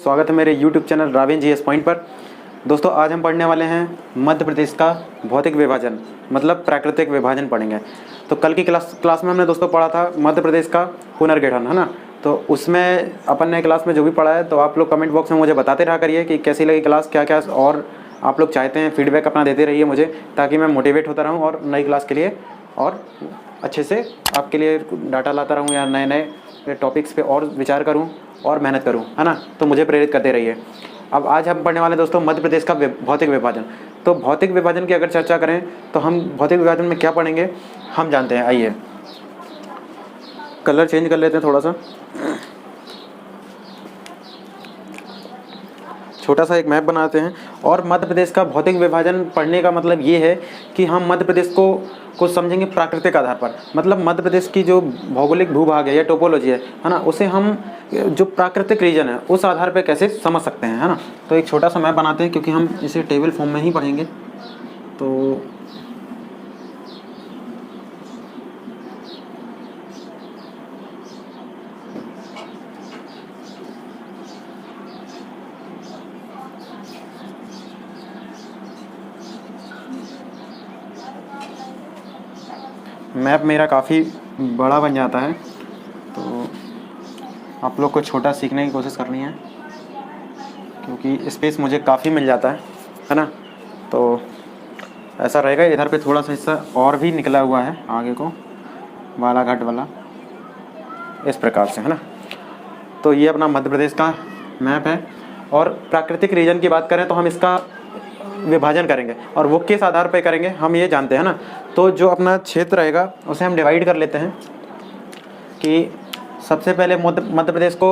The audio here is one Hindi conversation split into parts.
स्वागत है मेरे YouTube चैनल रावेन जीएस पॉइंट पर। दोस्तों आज हम पढ़ने वाले हैं मध्य प्रदेश का भौतिक विभाजन मतलब प्राकृतिक विभाजन पढ़ेंगे। तो कल की क्लास में हमने दोस्तों पढ़ा था मध्य प्रदेश का पुनर्गठन, है ना। तो उसमें अपन ने क्लास में जो भी पढ़ा है तो आप लोग कमेंट बॉक्स में मुझे बताते रहा करिए कि कैसी लगी क्लास, क्या क्या और आप लोग चाहते हैं फीडबैक अपना देते रहिए मुझे, ताकि मैं मोटिवेट होता रहूँ और नई क्लास के लिए और अच्छे से आपके लिए डाटा लाता रहूँ या नए नए टॉपिक्स पे और विचार करूँ और मेहनत करूँ, है ना। तो मुझे प्रेरित करते रहिए। अब आज हम पढ़ने वाले दोस्तों मध्य प्रदेश का भौतिक विभाजन। तो भौतिक विभाजन की अगर चर्चा करें तो हम भौतिक विभाजन में क्या पढ़ेंगे हम जानते हैं। आइए कलर चेंज कर लेते हैं थोड़ा सा, छोटा सा एक मैप बनाते हैं। और मध्य प्रदेश का भौतिक विभाजन पढ़ने का मतलब ये है कि हम मध्य प्रदेश को समझेंगे प्राकृतिक आधार पर। मतलब मध्य प्रदेश की जो भौगोलिक भूभाग है या टोपोलॉजी है ना, उसे हम जो प्राकृतिक रीजन है उस आधार पर कैसे समझ सकते हैं, है ना। तो एक छोटा सा मैप बनाते हैं क्योंकि हम इसे टेबल फॉर्म में ही पढ़ेंगे। तो मैप मेरा काफ़ी बड़ा बन जाता है, तो आप लोग को छोटा सीखने की कोशिश करनी है क्योंकि स्पेस मुझे काफ़ी मिल जाता है ना। तो ऐसा रहेगा। इधर पे थोड़ा सा हिस्सा और भी निकला हुआ है आगे को, बालाघाट वाला, इस प्रकार से, है ना। तो ये अपना मध्य प्रदेश का मैप है। और प्राकृतिक रीजन की बात करें तो हम इसका विभाजन करेंगे और वो किस आधार पे करेंगे हम ये जानते हैं ना। तो जो अपना क्षेत्र रहेगा उसे हम डिवाइड कर लेते हैं कि सबसे पहले मध्य प्रदेश को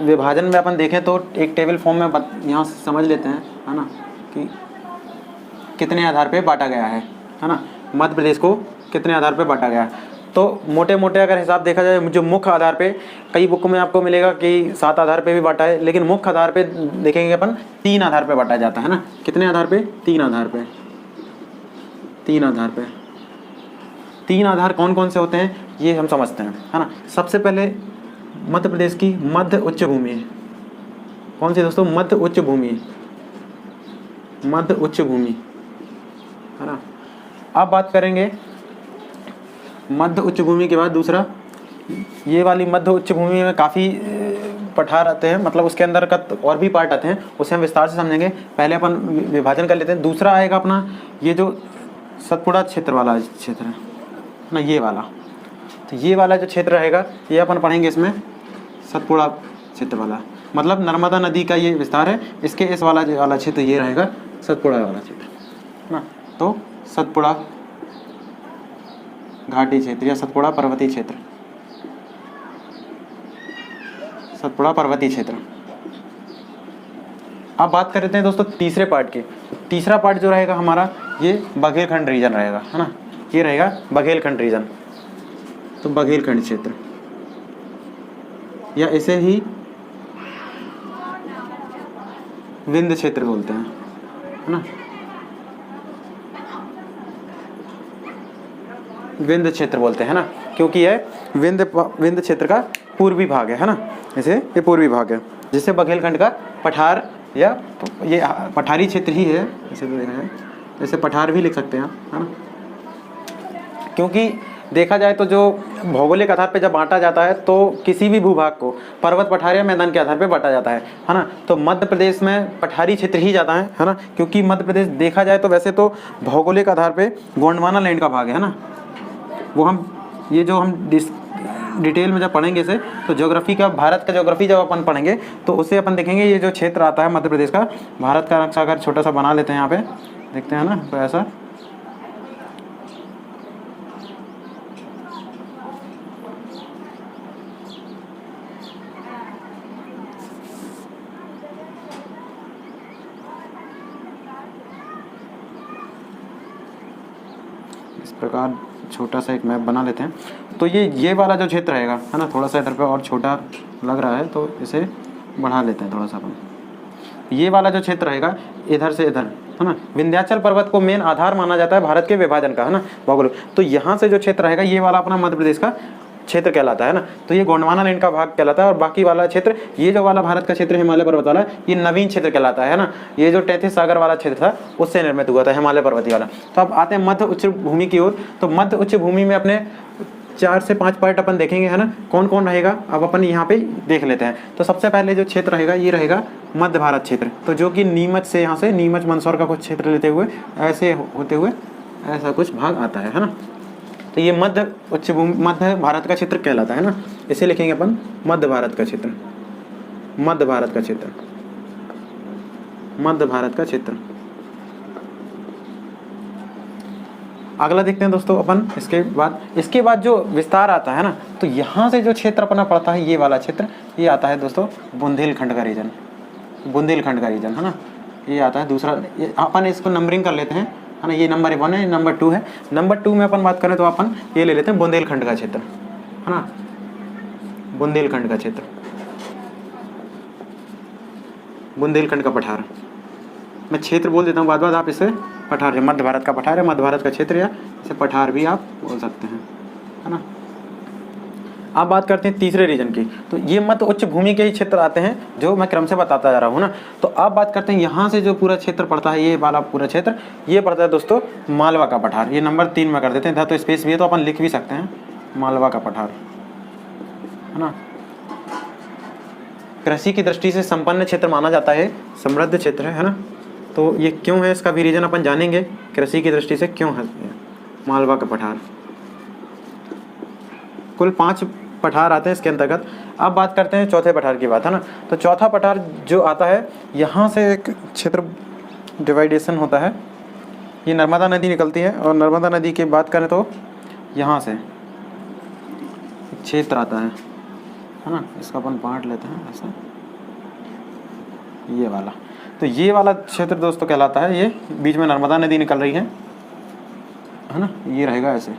विभाजन में अपन देखें तो एक टेबल फॉर्म में यहाँ से समझ लेते हैं, है ना, कि कितने आधार पे बांटा गया है ना। मध्य प्रदेश को कितने आधार पे बांटा गया है। तो मोटे मोटे अगर हिसाब देखा जाए, जो मुख्य आधार पे, कई बुक में आपको मिलेगा कि 7 आधार पे भी बांटा है, लेकिन मुख्य आधार पे देखेंगे अपन 3 आधार पे बांटा जाता है ना। कितने आधार पे? 3 आधार पे। 3 आधार पे। 3 आधार कौन कौन से होते हैं ये हम समझते हैं, है ना। सबसे पहले मध्य प्रदेश की मध्य उच्च भूमि। कौन सी दोस्तों? मध्य उच्च भूमि। मध्य उच्च भूमि, है ना। अब बात करेंगे मध्य उच्च भूमि के बाद दूसरा, ये वाली मध्य उच्च भूमि में काफ़ी पठार आते हैं, मतलब उसके अंदर का और भी पार्ट आते हैं, उसे हम विस्तार से समझेंगे। पहले अपन विभाजन कर लेते हैं। दूसरा आएगा अपना ये जो सतपुड़ा क्षेत्र वाला क्षेत्र है ना, ये वाला। तो ये वाला जो क्षेत्र रहेगा ये अपन पढ़ेंगे इसमें, सतपुड़ा क्षेत्र वाला, मतलब नर्मदा नदी का ये विस्तार है। इसके इस वाला क्षेत्र ये रहेगा सतपुड़ा वाला क्षेत्र, है ना। तो सतपुड़ा घाटी क्षेत्र या सतपुड़ा पर्वतीय क्षेत्र, सतपुड़ा पर्वतीय क्षेत्र। अब बात कर लेते हैं दोस्तों तीसरे पार्ट की। तीसरा पार्ट जो रहेगा हमारा ये बघेलखंड रीजन रहेगा, है ना। ये रहेगा बघेलखंड रीजन। तो बघेलखंड क्षेत्र या इसे ही विंध्य क्षेत्र बोलते हैं, है ना। विंध्य क्षेत्र बोलते हैं ना, क्योंकि यह विंध्य क्षेत्र का पूर्वी भाग है ना। इसे ये पूर्वी भाग है, जिसे बघेलखंड का पठार या ये पठारी क्षेत्र ही है, इसे तो देखना है, जैसे पठार भी लिख सकते हैं, है ना। क्योंकि देखा जाए तो जो भौगोलिक आधार पे जब बांटा जाता है तो किसी भी भूभाग को पर्वत, पठार या मैदान के आधार पे बांटा जाता है ना। तो मध्य प्रदेश में पठारी क्षेत्र ही जाता है ना, क्योंकि मध्य प्रदेश देखा जाए तो वैसे तो भौगोलिक आधार पे गोंडवाना लैंड का भाग है ना। वो हम ये जो हम डिटेल में जब पढ़ेंगे इसे, तो ज्योग्राफी का, भारत का ज्योग्राफी जब अपन पढ़ेंगे तो उससे अपन देखेंगे ये जो क्षेत्र आता है मध्य प्रदेश का। भारत का नक्शा अगर छोटा सा बना लेते हैं, यहाँ पे देखते हैं ना, तो ऐसा इस प्रकार छोटा सा एक मैप बना लेते हैं। तो ये वाला जो क्षेत्र रहेगा, है ना, थोड़ा सा इधर पे और छोटा लग रहा है तो इसे बढ़ा लेते हैं थोड़ा सा अपन। ये वाला जो क्षेत्र रहेगा इधर से इधर, है ना, विंध्याचल पर्वत को मेन आधार माना जाता है भारत के विभाजन का, है ना, भौगोलिक। तो यहाँ से जो क्षेत्र रहेगा ये वाला अपना मध्य प्रदेश का क्षेत्र कहलाता है ना। तो ये गोंडवाना लैंड का भाग कहलाता है, और बाकी वाला क्षेत्र, ये जो वाला भारत का क्षेत्र हिमालय पर्वत वाला, ये नवीन क्षेत्र कहलाता है ना। ये जो तैंतीस सागर वाला क्षेत्र था उससे निर्मित हुआ था, हिमालय पर्वतीय वाला। तो अब आते हैं मध्य उच्च भूमि की ओर। तो मध्य उच्च भूमि में अपने 4 से 5 पार्ट अपन देखेंगे, है ना, कौन कौन रहेगा अब अपन यहाँ पे देख लेते हैं। तो सबसे पहले जो क्षेत्र रहेगा ये रहेगा मध्य भारत क्षेत्र, तो जो कि नीमच से, यहाँ से नीमच मंदसौर का कुछ क्षेत्र लेते हुए ऐसे होते हुए ऐसा कुछ भाग आता है ना। तो ये मध्य उच्च भूमि, मध्य भारत का क्षेत्र कहलाता है ना। इसे लिखेंगे अपन मध्य भारत का क्षेत्र, मध्य भारत का क्षेत्र, मध्य भारत का क्षेत्र। अगला देखते हैं दोस्तों अपन। इसके बाद जो विस्तार आता है ना, तो यहाँ से जो क्षेत्र अपना पड़ता है, ये वाला क्षेत्र, ये आता है दोस्तों बुंदेलखंड का रीजन, बुंदेलखंड का रीजन, है ना। ये आता है दूसरा, अपन इसको नंबरिंग कर लेते हैं, है ना। ये नंबर 1 है, नंबर 2 है। नंबर 2 में अपन बात करें तो अपन ये ले लेते हैं बुंदेलखंड का क्षेत्र, है ना, बुंदेलखंड का क्षेत्र, बुंदेलखंड का पठार। मैं क्षेत्र बोल देता हूँ, बाद आप इसे पठार, मध्य भारत का पठार है, मध्य भारत का क्षेत्र, या इसे पठार भी आप बोल सकते हैं, है ना। अब बात करते हैं तीसरे रीजन की। तो ये मध्य उच्च भूमि के ही क्षेत्र आते हैं, जो मैं क्रम से बताता जा रहा हूँ ना। तो अब बात करते हैं यहाँ से जो पूरा क्षेत्र पड़ता है, ये वाला पूरा क्षेत्र, ये पड़ता है दोस्तों मालवा का पठार। ये नंबर 3 में कर देते हैं, इधर तो स्पेस भी है तो अपन लिख भी सकते हैं मालवा का पठार, है ना। कृषि की दृष्टि से संपन्न क्षेत्र माना जाता है, समृद्ध क्षेत्र है ना। तो ये क्यों है, इसका भी रीजन अपन जानेंगे, कृषि की दृष्टि से क्यों है मालवा का पठार। कुल 5 पठार आते हैं इसके अंतर्गत। अब बात करते हैं चौथे पठार की बात, है ना। तो चौथा पठार जो आता है, यहाँ से एक क्षेत्र डिवाइडेशन होता है, ये नर्मदा नदी निकलती है, और नर्मदा नदी की बात करें तो यहाँ से क्षेत्र आता है ना। इसका अपन बांट लेते हैं ऐसा, ये वाला। तो ये वाला क्षेत्र दोस्तों कहलाता है, ये बीच में नर्मदा नदी निकल रही है ना। ये रहेगा ऐसे,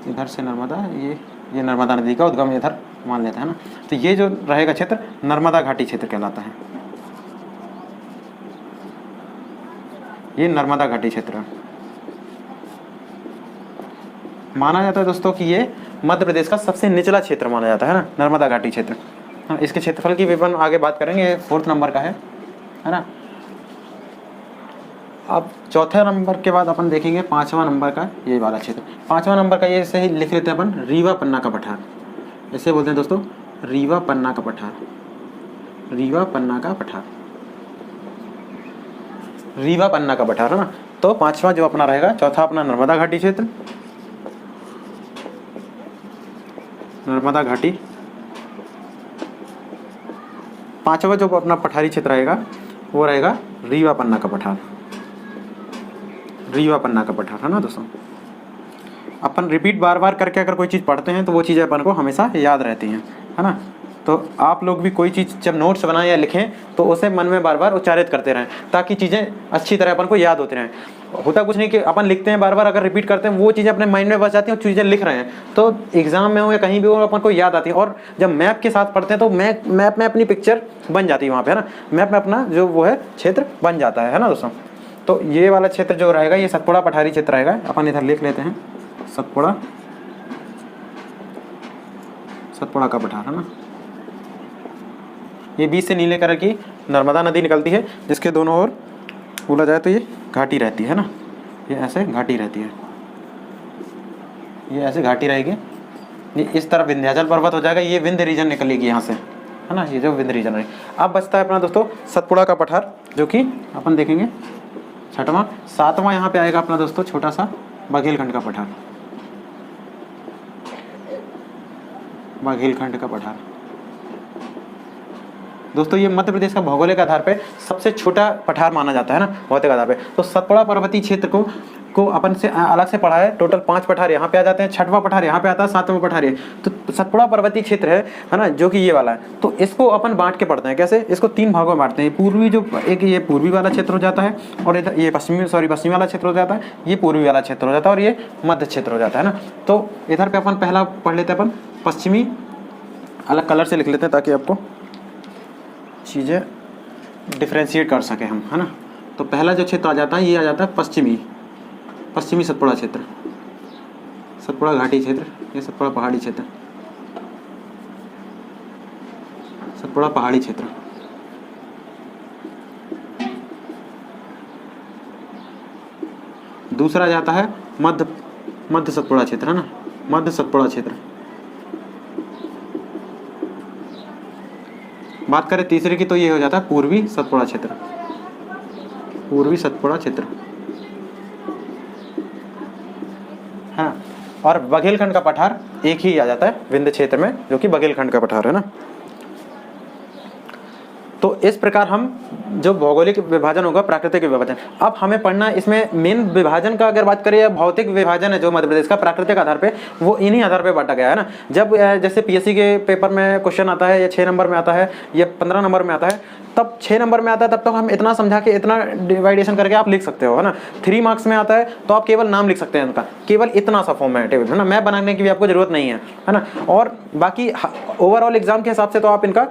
इधर से नर्मदा, ये नर्मदा नदी का उद्गम इधर मान लेते हैं ना। तो ये जो रहेगा क्षेत्र नर्मदा घाटी क्षेत्र कहलाता है, ये नर्मदा घाटी क्षेत्र माना जाता है दोस्तों कि ये मध्य प्रदेश का सबसे निचला क्षेत्र माना जाता है ना, नर्मदा घाटी क्षेत्र। हाँ, इसके क्षेत्रफल की विवरण आगे बात करेंगे, 4th नंबर का है ना। अब चौथे नंबर के बाद अपन देखेंगे 5वां नंबर का ये वाला क्षेत्र। 5वां नंबर का ये सही लिख लेते हैं अपन, रीवा पन्ना का पठार, ऐसे बोलते हैं दोस्तों, रीवा पन्ना का पठार, रीवा पन्ना का पठार, रीवा पन्ना का पठार, है ना। तो 5वां जो अपना रहेगा, चौथा अपना नर्मदा घाटी क्षेत्र, नर्मदा घाटी। 5वां जो अपना पठारी क्षेत्र रहेगा वो रहेगा रीवा पन्ना का पठार, रीवा पन्ना का पठार, है ना दोस्तों। अपन रिपीट बार बार करके अगर कोई चीज़ पढ़ते हैं तो वो चीज़ें अपन को हमेशा याद रहती हैं, है ना। तो आप लोग भी कोई चीज़ जब नोट्स बनाएं या लिखें तो उसे मन में बार बार उच्चारित करते रहें, ताकि चीज़ें अच्छी तरह अपन को याद होती रहें। होता कुछ नहीं कि अपन लिखते हैं बार बार, अगर रिपीट करते हैं वो चीज़ें अपने माइंड में बस जाती हैं, चीज़ें लिख रहे हैं तो एग्जाम में हो या कहीं भी हो अपन को याद आती है। और जब मैप के साथ पढ़ते हैं तो मैप में अपनी पिक्चर बन जाती है वहाँ पे, है ना। मैप में अपना जो वो है क्षेत्र बन जाता है ना दोस्तों। तो ये वाला क्षेत्र जो रहेगा ये सतपुड़ा पठारी क्षेत्र रहेगा, अपन इधर लिख लेते हैं सतपुड़ा, सतपुड़ा का पठार, है ना। ये बीच से नीले कलर की नर्मदा नदी निकलती है, जिसके दोनों ओर बोला जाए तो ये घाटी रहती है ना, ये ऐसे घाटी रहती है, ये ऐसे घाटी रहेगी। ये इस तरफ विंध्याचल पर्वत हो जाएगा, ये विंध्य रीजन निकलेगी यहाँ से, है ना, ये जो विंध्य रीजन है। अब बचता है अपना दोस्तों सतपुड़ा का पठार, जो कि अपन देखेंगे 6वां। 7वां यहाँ पे आएगा अपना दोस्तों छोटा सा बघेलखंड का पठार, बघेलखंड का पठार। दोस्तों ये मध्य प्रदेश का भौगोलिक आधार पे सबसे छोटा पठार माना जाता है ना, भौतिक आधार पे। तो सतपुड़ा पर्वतीय क्षेत्र को अपन से अलग से पढ़ा है। टोटल 5 पठार यहाँ पे आ जाते हैं, 6वां पठार यहाँ पे आता है, 7वां पठार ये। तो सतपुड़ा पर्वतीय क्षेत्र है ना, जो कि ये वाला है। तो इसको अपन बांट के पढ़ते हैं, कैसे, इसको 3 भागों में बांटते हैं। पूर्वी जो एक ये पूर्वी वाला क्षेत्र हो जाता है, और इधर ये पश्चिमी वाला क्षेत्र हो जाता है, ये पूर्वी वाला क्षेत्र हो जाता है, और ये मध्य क्षेत्र हो जाता है ना। तो इधर पे अपन पहला पढ़ लेते हैं अपन पश्चिमी, अलग कलर से लिख लेते हैं ताकि आपको चीज़ें डिफ्रेंशिएट कर सकें हम, है ना। तो पहला जो क्षेत्र आ जाता है ये आ जाता है पश्चिमी सतपुड़ा क्षेत्र, सतपुड़ा घाटी क्षेत्र। ये सतपुड़ा पहाड़ी क्षेत्र, सतपुड़ा पहाड़ी क्षेत्र। दूसरा जाता है मध्य सतपुड़ा क्षेत्र, है ना, मध्य सतपुड़ा क्षेत्र। बात करें तीसरे की तो ये हो जाता है पूर्वी सतपुड़ा क्षेत्र, पूर्वी सतपुड़ा क्षेत्र, हाँ। और बघेलखंड का पठार एक ही आ जाता है विंध्य क्षेत्र में, जो कि बघेलखंड का पठार है ना। तो इस प्रकार हम जो भौगोलिक विभाजन होगा, प्राकृतिक विभाजन। अब हमें पढ़ना इसमें मेन विभाजन का अगर बात करें, या भौतिक विभाजन है जो मध्य प्रदेश का प्राकृतिक आधार पे, वो इन्हीं आधार पे बांटा गया है ना। जब जैसे पीएससी के पेपर में क्वेश्चन आता है, या 6 नंबर में आता है, या 15 नंबर में आता है, तब 6 नंबर में आता है, तब तक हम इतना समझा के, इतना डिवाइडेशन करके आप लिख सकते हो, है ना। 3 मार्क्स में आता है तो आप केवल नाम लिख सकते हैं उनका, केवल इतना सा फॉर्म है टेबल, है ना। मैप बनाने की भी आपको जरूरत नहीं है ना। और बाकी ओवरऑल एग्जाम के हिसाब से तो आप इनका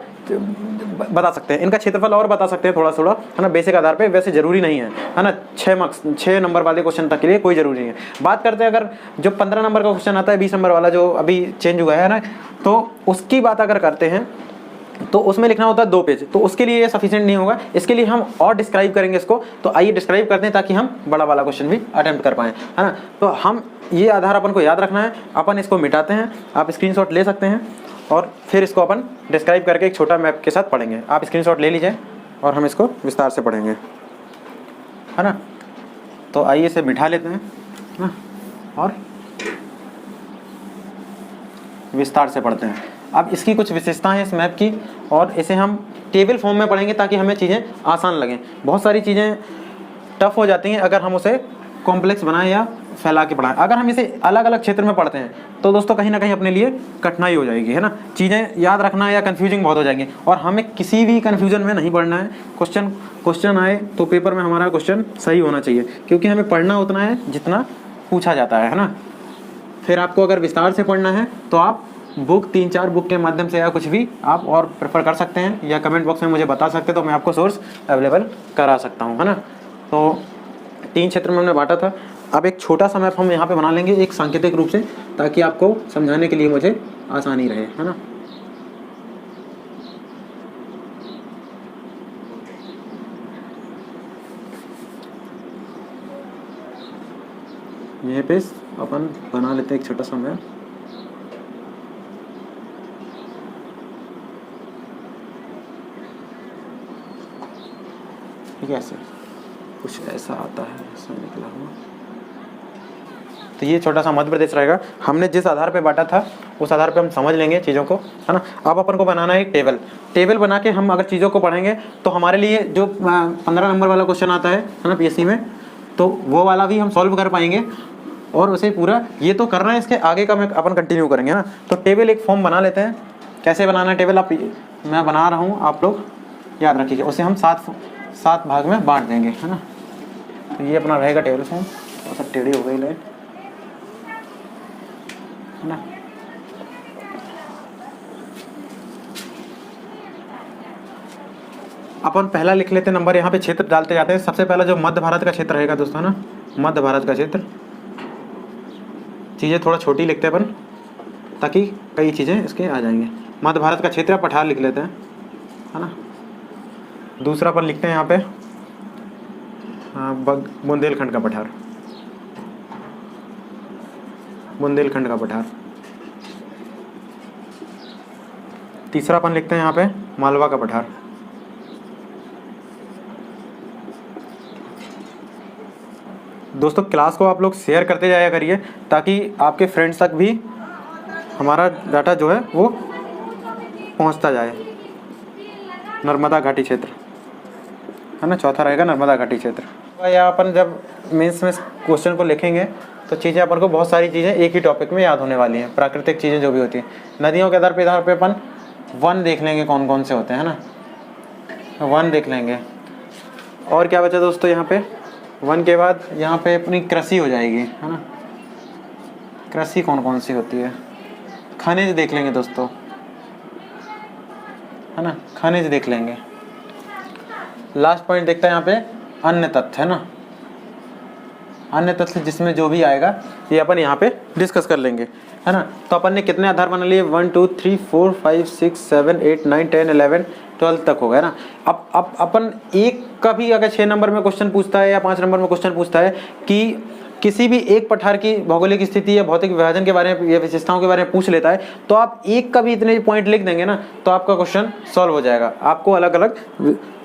बता सकते हैं, इनका क्षेत्रफल और बता सकते हैं थोड़ा थोड़ा, है ना, बेसिक आधार पे। वैसे जरूरी नहीं है ना। 6 मार्क्स 6 नंबर वाले क्वेश्चन तक के लिए कोई जरूरी नहीं है। बात करते हैं अगर जो 15 नंबर का क्वेश्चन आता है, 20 नंबर वाला जो अभी चेंज हुआ है ना, तो उसकी बात अगर करते हैं तो उसमें लिखना होता है 2 पेज, तो उसके लिए ये सफिशिएंट नहीं होगा। इसके लिए हम और डिस्क्राइब करेंगे इसको। तो आइए डिस्क्राइब करते हैं ताकि हम बड़ा वाला क्वेश्चन भी अटेम्प्ट कर पाएं, है ना। तो हम ये आधार अपन को याद रखना है, अपन इसको मिटाते हैं। आप स्क्रीनशॉट ले सकते हैं और फिर इसको अपन डिस्क्राइब करके एक छोटा मैप के साथ पढ़ेंगे। आप स्क्रीनशॉट ले लीजिए और हम इसको विस्तार से पढ़ेंगे, है ना। तो आइए इसे मिटा लेते हैं ना, और विस्तार से पढ़ते हैं। अब इसकी कुछ विशेषताएं हैं इस मैप की, और इसे हम टेबल फॉर्म में पढ़ेंगे ताकि हमें चीज़ें आसान लगें। बहुत सारी चीज़ें टफ हो जाती हैं अगर हम उसे कॉम्प्लेक्स बनाएं या फैला के पढ़ाएं। अगर हम इसे अलग अलग क्षेत्र में पढ़ते हैं तो दोस्तों कहीं ना कहीं अपने लिए कठिनाई हो जाएगी, है ना। चीज़ें याद रखना या कन्फ्यूजिंग बहुत हो जाएंगी, और हमें किसी भी कन्फ्यूजन में नहीं पढ़ना है। क्वेश्चन आए तो पेपर में हमारा क्वेश्चन सही होना चाहिए, क्योंकि हमें पढ़ना उतना है जितना पूछा जाता है ना। फिर आपको अगर विस्तार से पढ़ना है तो आप बुक 3-4 बुक के माध्यम से या कुछ भी आप और प्रेफर कर सकते हैं, या कमेंट बॉक्स में मुझे बता सकते हैं, तो मैं आपको सोर्स अवेलेबल करा सकता हूँ, है ना। तो 3 क्षेत्र में हमने बांटा था। अब एक छोटा सा मैप हम यहाँ पे बना लेंगे एक सांकेतिक रूप से, ताकि आपको समझाने के लिए मुझे आसानी रहे, है ना। यहीं पे अपन बना लेते हैं एक छोटा सा मैप। ठीक है, ऐसे कुछ ऐसा आता है, ऐसा निकला हुआ। तो ये छोटा सा मध्य प्रदेश रहेगा। हमने जिस आधार पे बांटा था उस आधार पे हम समझ लेंगे चीज़ों को, है ना। अब अपन को बनाना है एक टेबल बना के हम अगर चीज़ों को पढ़ेंगे तो हमारे लिए जो 15 नंबर वाला क्वेश्चन आता है ना पीएससी में, तो वो वाला भी हम सॉल्व कर पाएंगे। और उसे पूरा ये तो करना है, इसके आगे का मैं अपन कंटिन्यू करेंगे ना। तो टेबल एक फॉर्म बना लेते हैं। कैसे बनाना है टेबल, मैं बना रहा हूँ, आप लोग याद रखिएगा। उसे हम 7 भाग में बांट देंगे, है ना। तो ये अपना रहेगा टेबल फॉर्म। थोड़ा सा टेढ़ी हो गई लाइन, है ना। अपन पहला लिख लेते हैं नंबर, यहाँ पे क्षेत्र डालते जाते हैं। सबसे पहला जो मध्य भारत का क्षेत्र रहेगा दोस्तों, है ना, मध्य भारत का क्षेत्र। चीज़ें थोड़ा छोटी लिखते हैं अपन, ताकि कई चीज़ें इसके आ जाएंगे। मध्य भारत का क्षेत्र पठार लिख लेते हैं, है ना। दूसरा अपन लिखते हैं यहाँ पे बुंदेलखंड का पठार, बुंदेलखंड का पठार। तीसरा अपन लिखते हैं यहाँ पे मालवा का पठार। दोस्तों क्लास को आप लोग शेयर करते जाया करिए, ताकि आपके फ्रेंड्स तक भी हमारा डाटा जो है वो पहुंचता जाए। नर्मदा घाटी क्षेत्र, है ना, चौथा रहेगा नर्मदा घाटी क्षेत्र। या अपन जब मेंस में क्वेश्चन को लिखेंगे तो चीज़ें अपन को बहुत सारी चीज़ें एक ही टॉपिक में याद होने वाली हैं। प्राकृतिक चीज़ें जो भी होती हैं, नदियों के आधार पे अपन वन देख लेंगे कौन कौन से होते हैं, है ना, वन देख लेंगे। और क्या बचा दोस्तों, यहाँ पे वन के बाद यहाँ पे अपनी कृषि हो जाएगी, है ना। कृषि कौन कौन सी होती है, खनिज देख लेंगे दोस्तों, है ना, खनिज देख लेंगे। लास्ट पॉइंट देखते हैं यहाँ पे अन्य तथ्य, है ना, अन्य तथ्य जिसमें जो भी आएगा ये अपन यहाँ पे डिस्कस कर लेंगे। है ना। तो अपन ने कितने आधार बना लिए, 1 2 3 4 5 6 7 8 9 10 11 12 तक हो गया ना। अब अपन एक का भी अगर 6 नंबर में क्वेश्चन पूछता है या 5 नंबर में क्वेश्चन पूछता है कि किसी भी एक पठार की भौगोलिक स्थिति या भौतिक विभाजन के बारे में या विशेषताओं के बारे में पूछ लेता है, तो आप एक का भी इतने पॉइंट लिख देंगे ना तो आपका क्वेश्चन सॉल्व हो जाएगा, आपको अलग अलग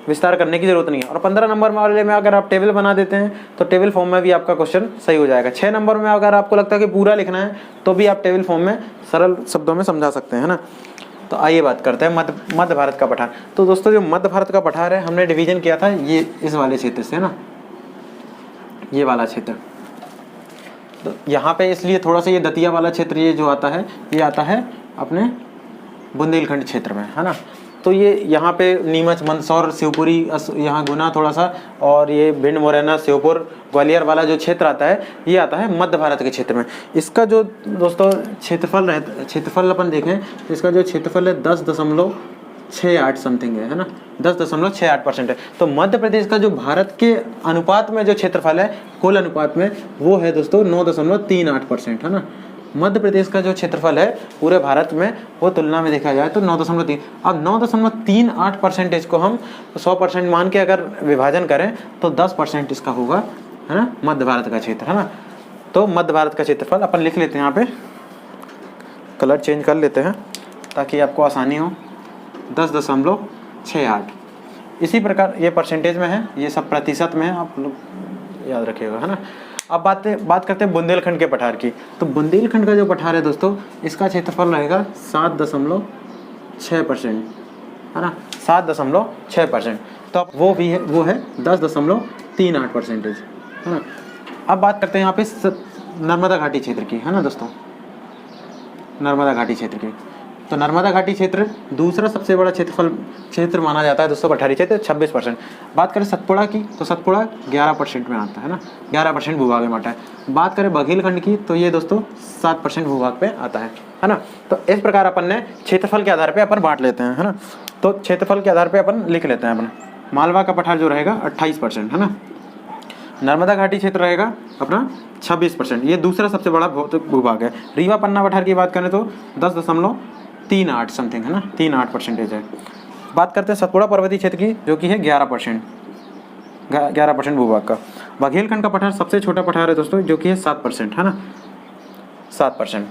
विस्तार करने की जरूरत नहीं है। और 15 नंबर वाले में अगर आप टेबल बना देते हैं तो टेबल फॉर्म में भी आपका क्वेश्चन सही हो जाएगा। 6 नंबर में अगर आपको लगता है कि पूरा लिखना है तो भी आप टेबल फॉर्म में सरल शब्दों में समझा सकते हैं, है ना। तो आइए बात करते हैं मध्य भारत का पठार। तो दोस्तों जो मध्य भारत का पठार है हमने डिवीजन किया था ये इस वाले क्षेत्र से, है ना, ये वाला क्षेत्र। तो यहाँ पे इसलिए थोड़ा सा ये दतिया वाला क्षेत्र ये जो आता है ये आता है अपने बुंदेलखंड क्षेत्र में, है ना। तो ये यहाँ पे नीमच, मंदसौर, शिवपुरी, यहाँ गुना थोड़ा सा, और ये भिंड, मुरैना, श्योपुर, ग्वालियर वाला जो क्षेत्र आता है ये आता है मध्य भारत के क्षेत्र में। इसका जो दोस्तों क्षेत्रफल अपन देखें तो इसका जो क्षेत्रफल है 10.68 समथिंग है ना, 10.68% है। तो मध्य प्रदेश का जो भारत के अनुपात में जो क्षेत्रफल है कुल अनुपात में वो है दोस्तों 9.38%, है ना। मध्य प्रदेश का जो क्षेत्रफल है पूरे भारत में वो तुलना में देखा जाए तो 9.3। अब 9.38% को हम 100% मान के अगर विभाजन करें तो 10% इसका होगा, है ना, मध्य भारत का क्षेत्र, है ना। तो मध्य भारत का क्षेत्रफल अपन लिख लेते हैं, यहाँ पे कलर चेंज कर लेते हैं ताकि आपको आसानी हो, 10.68। इसी प्रकार ये परसेंटेज में है, ये सब प्रतिशत में है, आप लोग याद रखिएगा, है ना। अब बात करते हैं बुंदेलखंड के पठार की। तो बुंदेलखंड का जो पठार है दोस्तों इसका क्षेत्रफल रहेगा 7.6%, है ना, 7.6%। तो वो है 10.38%, है ना। अब बात करते हैं यहाँ पे नर्मदा घाटी क्षेत्र की, है ना दोस्तों, नर्मदा घाटी क्षेत्र की। तो नर्मदा घाटी क्षेत्र दूसरा सबसे बड़ा क्षेत्र माना जाता है दोस्तों पठारी क्षेत्र, 26%। बात करें सतपुड़ा की तो सतपुड़ा 11% में आता है ना, 11% भूभाग में आता है। बात करें बघेलखंड की तो ये दोस्तों 7% भूभाग पे आता है ना। तो इस प्रकार अपन ने क्षेत्रफल के आधार पर अपन बांट लेते हैं, है ना। तो क्षेत्रफल के आधार पर अपन लिख लेते हैं अपन, मालवा का पठार जो रहेगा 28%, है ना। नर्मदा घाटी क्षेत्र रहेगा अपना 26%, ये दूसरा सबसे बड़ा भूभाग है। रीवा पन्ना पठार की बात करें तो 10.38 समथिंग, है ना, 38% है। बात करते हैं सतपुड़ा पर्वतीय क्षेत्र की जो कि है 11% भूभाग का। बघेलखंड का पठार सबसे छोटा पठार है दोस्तों जो कि है 7%, है ना, 7%।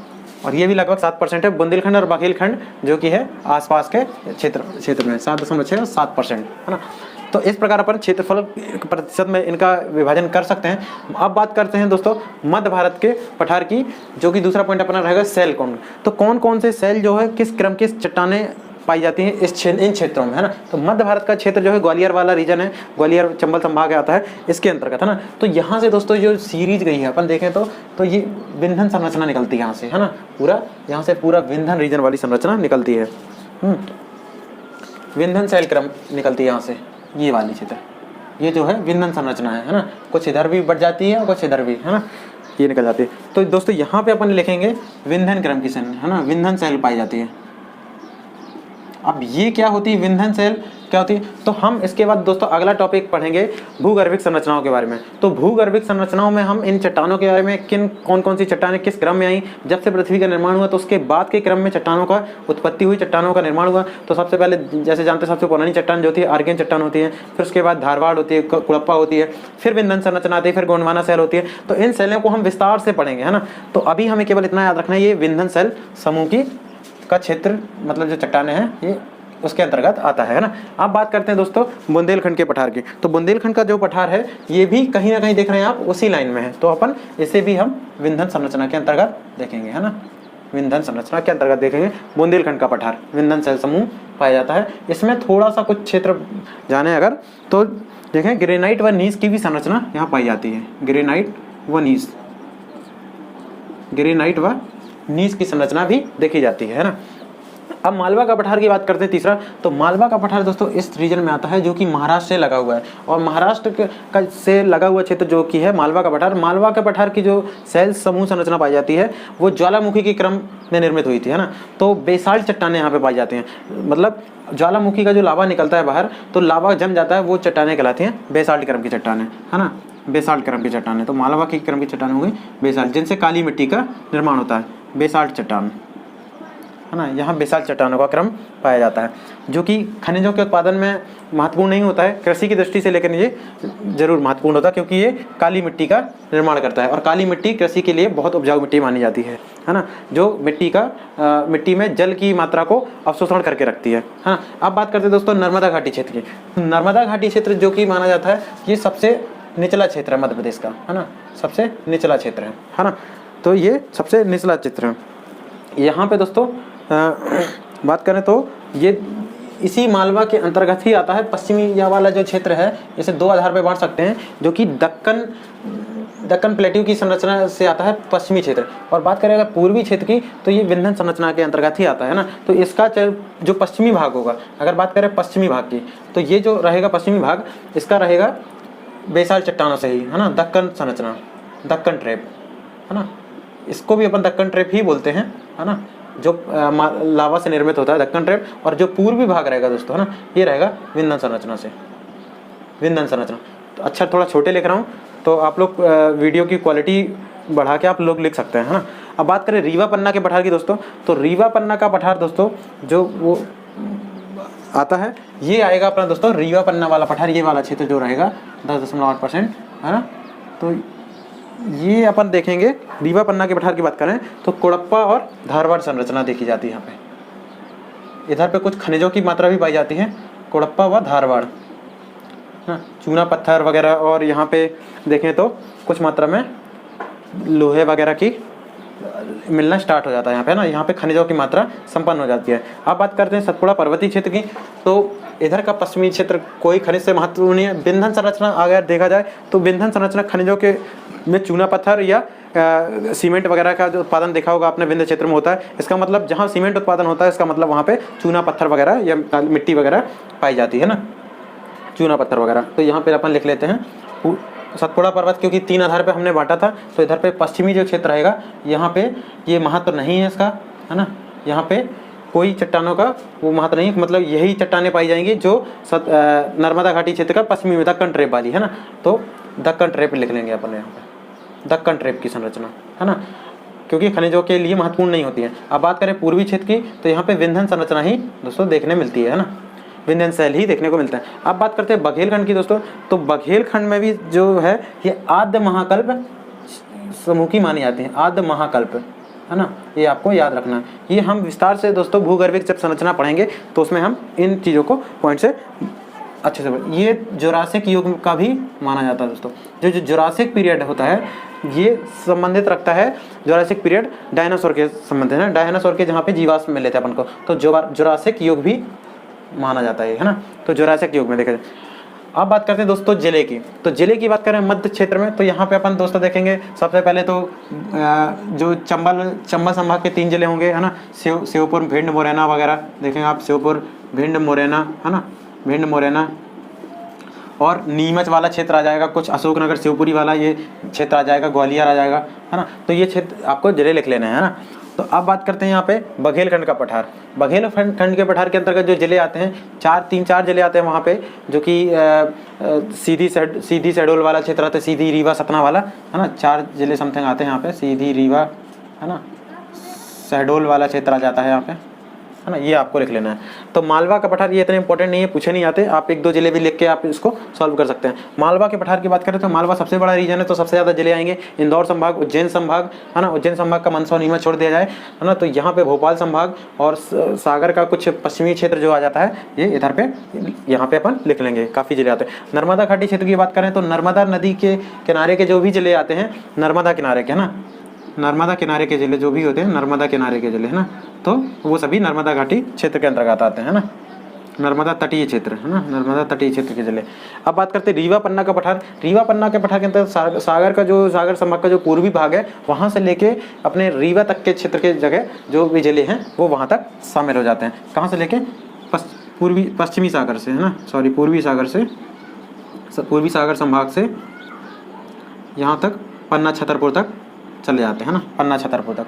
और ये भी लगभग 7% है। बुंदेलखंड और बघेलखंड जो कि है आसपास के क्षेत्र में 7.6 और 7%, है ना। तो इस प्रकार अपन क्षेत्रफल प्रतिशत में इनका विभाजन कर सकते हैं। अब बात करते हैं दोस्तों मध्य भारत के पठार की, जो कि दूसरा पॉइंट अपना रहेगा सेल कौन। तो कौन कौन से सेल जो है किस क्रम की चट्टानें पाई जाती हैं इन क्षेत्रों में, है ना। तो मध्य भारत का क्षेत्र जो है ग्वालियर वाला रीजन है, ग्वालियर चंबल संभाग आता है इसके अंतर्गत, है ना। तो यहाँ से दोस्तों जो सीरीज गई है अपन देखें तो ये विंध्यन संरचना निकलती है यहाँ से, है ना, पूरा यहाँ से पूरा विंध्यन रीजन वाली संरचना निकलती है, विंध्यन सेल क्रम निकलती है यहाँ से, ये वाली क्षेत्र, ये जो है विंध्यन संरचना है ना। कुछ इधर भी बढ़ जाती है और कुछ इधर भी, है ना, ये निकल जाती है। तो दोस्तों यहाँ पे अपन लिखेंगे विंध्यन क्रम की सेल, है ना, विंध्यन सेल पाई जाती है। अब ये क्या होती है विंध्यन सेल क्या होती है, तो हम इसके बाद दोस्तों अगला टॉपिक पढ़ेंगे भूगर्भिक संरचनाओं के बारे में। तो भूगर्भिक संरचनाओं में हम इन चट्टानों के बारे में कौन कौन सी चट्टानें किस क्रम में आई, जब से पृथ्वी का निर्माण हुआ तो उसके बाद के क्रम में चट्टानों का उत्पत्ति हुई, चट्टानों का निर्माण हुआ। तो सबसे पहले जैसे जानते हैं सबसे पुरानी चट्टान जो होती है आर्कियन चट्टान होती है, फिर उसके बाद धारवाड़ होती है, कुड़प्पा होती है, फिर विंध्यन संरचना आती है, फिर गोंडवाना सेल होती है। तो इन सेलों को हम विस्तार से पढ़ेंगे, है ना। तो अभी हमें केवल इतना याद रखना है ये विंध्यन सेल समूह की का क्षेत्र मतलब जो चट्टानें हैं ये उसके अंतर्गत आता है ना। अब बात करते हैं दोस्तों बुंदेलखंड के पठार की। तो बुंदेलखंड का जो पठार है ये भी कहीं ना कहीं देख रहे हैं आप उसी लाइन में है, तो अपन इसे भी हम विंध्यन संरचना के अंतर्गत देखेंगे, है ना, विंध्यन संरचना के अंतर्गत देखेंगे। बुंदेलखंड का पठार विंध्यन सेल समूह पाया जाता है। इसमें थोड़ा सा कुछ क्षेत्र जाने अगर तो देखें ग्रेनाइट व नीस की भी संरचना यहाँ पाई जाती है, ग्रेनाइट व नीस की संरचना भी देखी जाती है ना। अब मालवा का पठार की बात करते हैं तीसरा। तो मालवा का पठार दोस्तों इस रीजन में आता है जो कि महाराष्ट्र से लगा हुआ है, और महाराष्ट्र का से लगा हुआ क्षेत्र जो कि है मालवा का पठार। मालवा का पठार की जो सेल समूह संरचना पाई जाती है वो ज्वालामुखी के क्रम में निर्मित हुई थी, है ना। तो बेसाल्ट चट्टानें यहाँ पे पाई जाती हैं, मतलब ज्वालामुखी का जो लावा निकलता है बाहर तो लावा जम जाता है, वो चट्टानें कहलाती हैं बेसाल्ट क्रम की चट्टानें, है ना, बेसाल्ट क्रम की चट्टानें। तो मालवा की क्रम की चट्टानें होंगी बेसाल्ट, जिनसे काली मिट्टी का निर्माण होता है, बेसाल्ट चट्टान, है ना। यहाँ बेसाल्ट चट्टानों का क्रम पाया जाता है, जो कि खनिजों के उत्पादन में महत्वपूर्ण नहीं होता है, कृषि की दृष्टि से लेकिन ये जरूर महत्वपूर्ण होता है, क्योंकि ये काली मिट्टी का निर्माण करता है और काली मिट्टी कृषि के लिए बहुत उपजाऊ मिट्टी मानी जाती है ना, जो मिट्टी में जल की मात्रा को अवशोषण करके रखती है। हाँ, अब बात करते हैं दोस्तों नर्मदा घाटी क्षेत्र की। नर्मदा घाटी क्षेत्र जो कि माना जाता है ये सबसे निचला क्षेत्र है मध्य प्रदेश का, है ना, सबसे निचला क्षेत्र है ना। तो ये सबसे निचला क्षेत्र है। यहाँ पे दोस्तों बात करें तो ये इसी मालवा के अंतर्गत ही आता है। पश्चिमी या वाला जो क्षेत्र है इसे दो आधार पे बांट सकते हैं, जो कि दक्कन प्लेट्यू की संरचना से आता है पश्चिमी क्षेत्र, और बात करें अगर पूर्वी क्षेत्र की तो ये विंध्य संरचना के अंतर्गत ही आता है ना। तो इसका जो पश्चिमी भाग होगा, अगर बात करें पश्चिमी भाग की, तो ये जो रहेगा पश्चिमी भाग, इसका रहेगा बेसाल्ट चट्टानों से ही, है ना, दक्कन संरचना, दक्कन ट्रैप, है ना, इसको भी अपन दक्कन ट्रैप ही बोलते हैं, है ना, जो लावा से निर्मित होता है दक्कन ट्रैप। और जो पूर्वी भाग रहेगा दोस्तों, है ना, ये रहेगा विंध्य संरचना से, विंध्य संरचना। तो अच्छा थोड़ा छोटे लिख रहा हूँ, तो आप लोग वीडियो की क्वालिटी बढ़ा के आप लोग लिख सकते हैं, है ना। अब बात करें रीवा पन्ना के पठार की दोस्तों, तो रीवा पन्ना का पठार दोस्तों जो वो आता है, ये आएगा अपना दोस्तों रीवा पन्ना वाला पठार, ये वाला क्षेत्र जो रहेगा 10.8%, है ना। तो ये अपन देखेंगे रीवा पन्ना के पठार की बात करें तो कोड़प्पा और धारवाड़ संरचना देखी जाती है। यहाँ पे इधर पे कुछ खनिजों की मात्रा भी पाई जाती है, कोड़प्पा व धारवाड़, हाँ, चूना पत्थर वगैरह, और यहाँ पे देखें तो कुछ मात्रा में लोहे वगैरह की मिलना स्टार्ट हो जाता है यहाँ पे, ना, यहाँ पे खनिजों की मात्रा संपन्न हो जाती है। अब बात करते हैं सतपुड़ा पर्वतीय क्षेत्र की, तो इधर का पश्चिमी क्षेत्र कोई खनिज से महत्वपूर्ण नहीं है। विंध्य संरचना अगर देखा जाए तो विंध्य संरचना खनिजों के में चूना पत्थर या सीमेंट वगैरह का जो उत्पादन देखा होगा आपने विंध्य क्षेत्र में होता है। इसका मतलब जहाँ सीमेंट उत्पादन होता है, इसका मतलब वहाँ पे चूना पत्थर वगैरह या मिट्टी वगैरह पाई जाती है ना, चूना पत्थर वगैरह। तो यहाँ पे अपन लिख लेते हैं सतपुड़ा पर्वत, क्योंकि 3 आधार पे हमने बांटा था। तो इधर पे पश्चिमी जो क्षेत्र रहेगा, यहाँ पे ये महत्व नहीं है इसका, है ना, यहाँ पे कोई चट्टानों का वो महत्व नहीं, मतलब यही चट्टानें पाई जाएंगी जो नर्मदा घाटी क्षेत्र का पश्चिमी में दक्कन ट्रैप वाली, है ना। तो दक्कन ट्रैप लिख लेंगे अपन यहाँ पे, दक्कन ट्रैप की संरचना, है ना, क्योंकि खनिजों के लिए महत्वपूर्ण नहीं होती है। अब बात करें पूर्वी क्षेत्र की, तो यहाँ पे विंध्य संरचना ही दोस्तों देखने मिलती है ना, विंध्य शैल ही देखने को मिलता है। अब बात करते हैं बघेलखंड की दोस्तों, तो बघेलखंड में भी जो है ये आद्य महाकल्प समूह की मानी जाती है, आद्य महाकल्प, है ना, ये आपको याद रखना है। ये हम विस्तार से दोस्तों भूगर्भिक जब संरचना पढ़ेंगे तो उसमें हम इन चीज़ों को पॉइंट से अच्छे से ये जुरासिक युग का भी माना जाता है दोस्तों। जो जुरासिक पीरियड होता है ये संबंधित रखता है, जुरासिक पीरियड डायनासोर के संबंधित है, डायनासोर के जहाँ पे जीवाश्म मिले थे अपन को, तो जुरासिक युग भी माना जाता है ना। तो जुरासिक युग में देखा जाए। अब बात करते हैं दोस्तों जिले की, तो जिले की बात करें मध्य क्षेत्र में, तो यहाँ पे अपन दोस्तों देखेंगे सबसे पहले तो जो चंबल संभाग के 3 जिले होंगे, है ना, श्योपुर, भिंड, मुरैना वगैरह देखेंगे आप, श्योपुर, भिंड, मुरैना, है ना, भिंड, मुरैना, और नीमच वाला क्षेत्र आ जाएगा, कुछ अशोकनगर शिवपुरी वाला ये क्षेत्र आ जाएगा, ग्वालियर आ जाएगा, है ना। तो ये क्षेत्र आपको जिले लिख लेना है ना। तो अब बात करते हैं यहाँ पे बघेलखंड का पठार। बघेलखंड के पठार के अंतर्गत जो जिले आते हैं, 4 जिले आते हैं वहाँ पे, जो कि सीधी शहडोल वाला क्षेत्र आता है, सीधी, रीवा, सतना वाला, है ना, 4 जिले समथिंग आते हैं यहाँ पे, सीधी, रीवा, है ना, शहडोल वाला क्षेत्र आ जाता है यहाँ पे, है ना, ये आपको लिख लेना है। तो मालवा का पठार ये इतने इंपॉर्टेंट नहीं है, पूछे नहीं आते, आप 1-2 जिले भी लिख के आप इसको सॉल्व कर सकते हैं। मालवा के पठार की बात करें तो मालवा सबसे बड़ा रीजन है, तो सबसे ज़्यादा जिले आएंगे इंदौर संभाग, उज्जैन संभाग, है ना, उज्जैन संभाग का मंदसौर, नीमच छोड़ दिया जाए, है ना, तो यहाँ पे भोपाल संभाग और सागर का कुछ पश्चिमी क्षेत्र जो आ जाता है, ये इधर पे यहाँ पे अपन लिख लेंगे, काफ़ी जिले आते हैं। नर्मदा घाटी क्षेत्र की बात करें तो नर्मदा नदी के किनारे के जो भी जिले आते हैं, नर्मदा किनारे के, है ना, नर्मदा किनारे के जिले जो भी होते हैं, नर्मदा किनारे के जिले, है ना, तो वो सभी नर्मदा घाटी क्षेत्र के अंतर्गत आते हैं ना, नर्मदा तटीय क्षेत्र, है ना, नर्मदा तटीय क्षेत्र के जिले। अब बात करते हैं रीवा पन्ना का पठार। रीवा पन्ना के पठार के अंतर्गत सागर संभाग का जो पूर्वी भाग है, वहाँ से लेके अपने रीवा तक के क्षेत्र के जगह जो भी जिले हैं वो वहाँ तक शामिल हो जाते हैं। कहाँ से लेके पश्चिमी सागर से, है ना, सॉरी पूर्वी सागर संभाग से यहाँ तक पन्ना छतरपुर तक चले जाते हैं ना, पन्ना छतरपुर तक।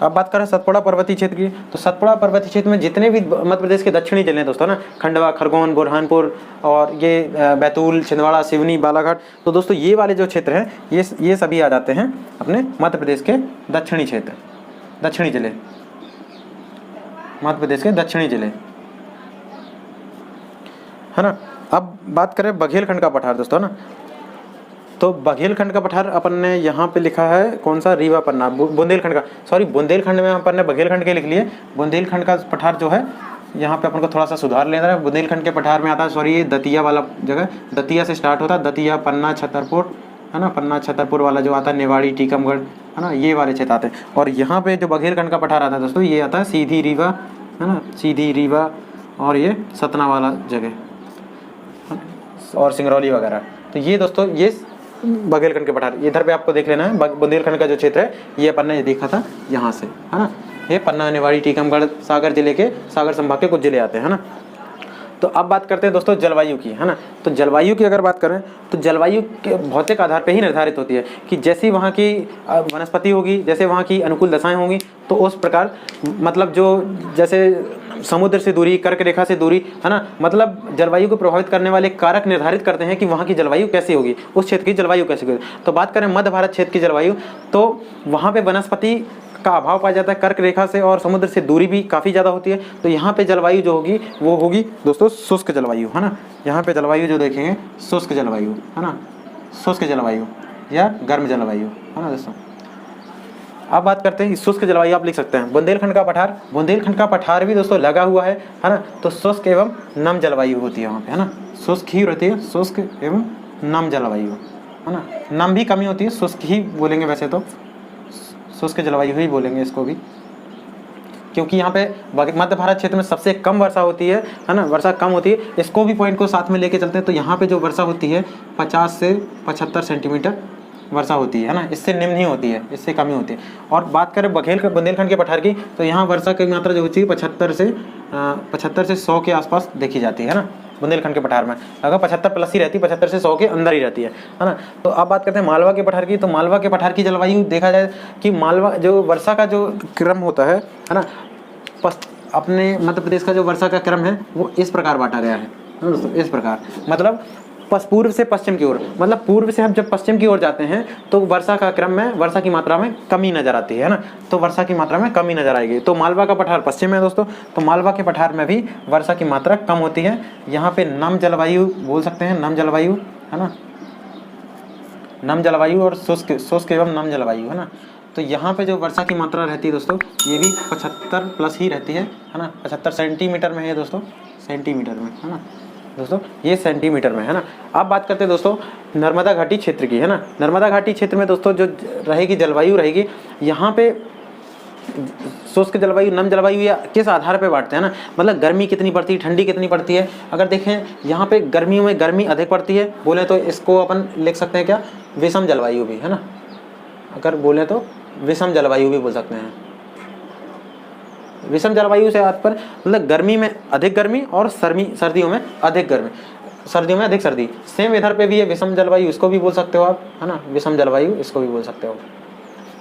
अब बात करें सतपुड़ा पर्वतीय क्षेत्र की, तो सतपुड़ा पर्वतीय क्षेत्र में जितने भी मध्य प्रदेश के दक्षिणी जिले हैं दोस्तों ना, खंडवा, खरगोन, बुरहानपुर और ये बैतूल, छिंदवाड़ा, सिवनी, बालाघाट, तो दोस्तों ये वाले जो क्षेत्र हैं ये सभी आ जाते हैं अपने मध्य प्रदेश के दक्षिणी क्षेत्र, दक्षिणी जिले, मध्य प्रदेश के दक्षिणी जिले, है ना। अब बात करें बघेलखंड का पठार दोस्तों ना, तो बघेलखंड का पठार अपन ने यहाँ पे लिखा है कौन सा, रीवा पन्ना, बुंदेलखंड का, सॉरी बुंदेलखंड में अपन ने बघेलखंड के लिख लिए, बुंदेलखंड का पठार जो है यहाँ पे अपन को थोड़ा सा सुधार लेना है। बुंदेलखंड के पठार में आता है, सॉरी ये दतिया वाला जगह, दतिया से स्टार्ट होता है, दतिया, पन्ना, छतरपुर, है ना, पन्ना छतरपुर वाला जो आता है, नेवाड़ी, टीकमगढ़, है ना, ये वाले क्षेत्र आते हैं। और यहाँ पे जो बघेलखंड का पठार आता है दोस्तों, ये आता है सीधी रीवा, है ना, सीधी रीवा, और ये सतना वाला जगह और सिंगरौली वगैरह। तो ये दोस्तों ये बघेलखंड के पठार, इधर पे आपको देख लेना है। बुंदेलखंड का जो क्षेत्र है ये अपन ने देखा था यहाँ से, है ना, ये पन्ना, निवाड़ी, टीकमगढ़, सागर जिले के, सागर संभाग के कुछ जिले आते हैं, है ना। तो अब बात करते हैं दोस्तों जलवायु की, है ना। तो जलवायु की अगर बात करें तो जलवायु के भौतिक आधार पे ही निर्धारित होती है कि जैसी वहाँ की वनस्पति होगी, जैसे वहाँ की अनुकूल दशाएं होंगी, तो उस प्रकार मतलब जो जैसे समुद्र से दूरी, कर्क रेखा से दूरी, है ना, मतलब जलवायु को प्रभावित करने वाले कारक निर्धारित करते हैं कि वहाँ की जलवायु कैसी होगी, उस क्षेत्र की जलवायु कैसी होगी। तो बात करें मध्य भारत क्षेत्र की जलवायु, तो वहाँ पे वनस्पति का अभाव पाया जाता है, कर्क रेखा से और समुद्र से दूरी भी काफ़ी ज़्यादा होती है। तो यहाँ पे जलवायु जो होगी वो होगी दोस्तों शुष्क जलवायु, है ना। यहाँ पे जलवायु जो देखेंगे शुष्क जलवायु, है ना, शुष्क जलवायु या गर्म जलवायु, है ना दोस्तों। अब बात करते हैं शुष्क जलवायु, आप लिख सकते हैं बुंदेलखंड का पठार, बुंदेलखंड का पठार भी दोस्तों लगा हुआ है ना। तो शुष्क एवं नम जलवायु होती है वहाँ पे, है ना, शुष्क ही रहती है, शुष्क एवं नम जलवायु, है ना। नम भी कमी होती है, शुष्क ही बोलेंगे वैसे तो, शुष्क जलवायु ही बोलेंगे इसको भी, क्योंकि यहाँ पे मध्य भारत क्षेत्र में सबसे कम वर्षा होती है ना, वर्षा कम होती है। इसको भी पॉइंट को साथ में लेके चलते हैं, तो यहाँ पे जो वर्षा होती है 50 से 75 सेंटीमीटर वर्षा होती है ना, इससे निम्न ही होती है, इससे कम ही होती है। और बात करें बुंदेलखंड के पठार की, तो यहाँ वर्षा की मात्रा जो होती है 75 से 100 के आसपास देखी जाती है ना। बुंदेलखंड के पठार में अगर 75 प्लस ही रहती है, 75 से 100 के अंदर ही रहती है ना। तो अब बात करते हैं मालवा के पठार की, तो मालवा के पठार की जलवायु देखा जाए कि मालवा जो वर्षा का जो क्रम होता है ना, अपने मध्य प्रदेश का जो वर्षा का क्रम है वो इस प्रकार बांटा गया है दोस्तों, इस प्रकार, मतलब पूर्व से पश्चिम की ओर, मतलब पूर्व से हम जब पश्चिम की ओर जाते हैं तो वर्षा का क्रम में वर्षा की मात्रा में कमी नजर आती है ना, तो वर्षा की मात्रा में कमी नजर आएगी। तो मालवा का पठार पश्चिम है दोस्तों, तो मालवा के पठार में भी वर्षा की मात्रा कम होती है। यहाँ पे नम जलवायु बोल सकते हैं, नम जलवायु, है ना, नम जलवायु और शुष्क एवं नम जलवायु, है ना। तो यहाँ पे जो वर्षा की मात्रा रहती है दोस्तों ये भी 75 प्लस ही रहती है ना, 75 सेंटीमीटर में है दोस्तों, सेंटीमीटर में, है ना दोस्तों, ये सेंटीमीटर में, है ना। अब बात करते हैं दोस्तों नर्मदा घाटी क्षेत्र की, है ना। नर्मदा घाटी क्षेत्र में दोस्तों जो रहेगी जलवायु रहेगी, यहाँ पे शुष्क जलवायु, नम जलवायु या किस आधार पे बांटते हैं ना, मतलब गर्मी कितनी पड़ती है, ठंडी कितनी पड़ती है। अगर देखें यहाँ पे गर्मियों में गर्मी अधिक पड़ती है, बोले तो इसको अपन लिख सकते हैं क्या, विषम जलवायु भी, है ना। अगर बोले तो विषम जलवायु भी बोल सकते हैं। विषम जलवायु से अर्थ पर मतलब गर्मी में अधिक गर्मी और सर्दियों में अधिक गर्मी, सर्दियों में अधिक सर्दी। सेम इधर पे भी है विषम जलवायु, इसको भी बोल सकते हो आप, है ना, विषम जलवायु इसको भी बोल सकते हो।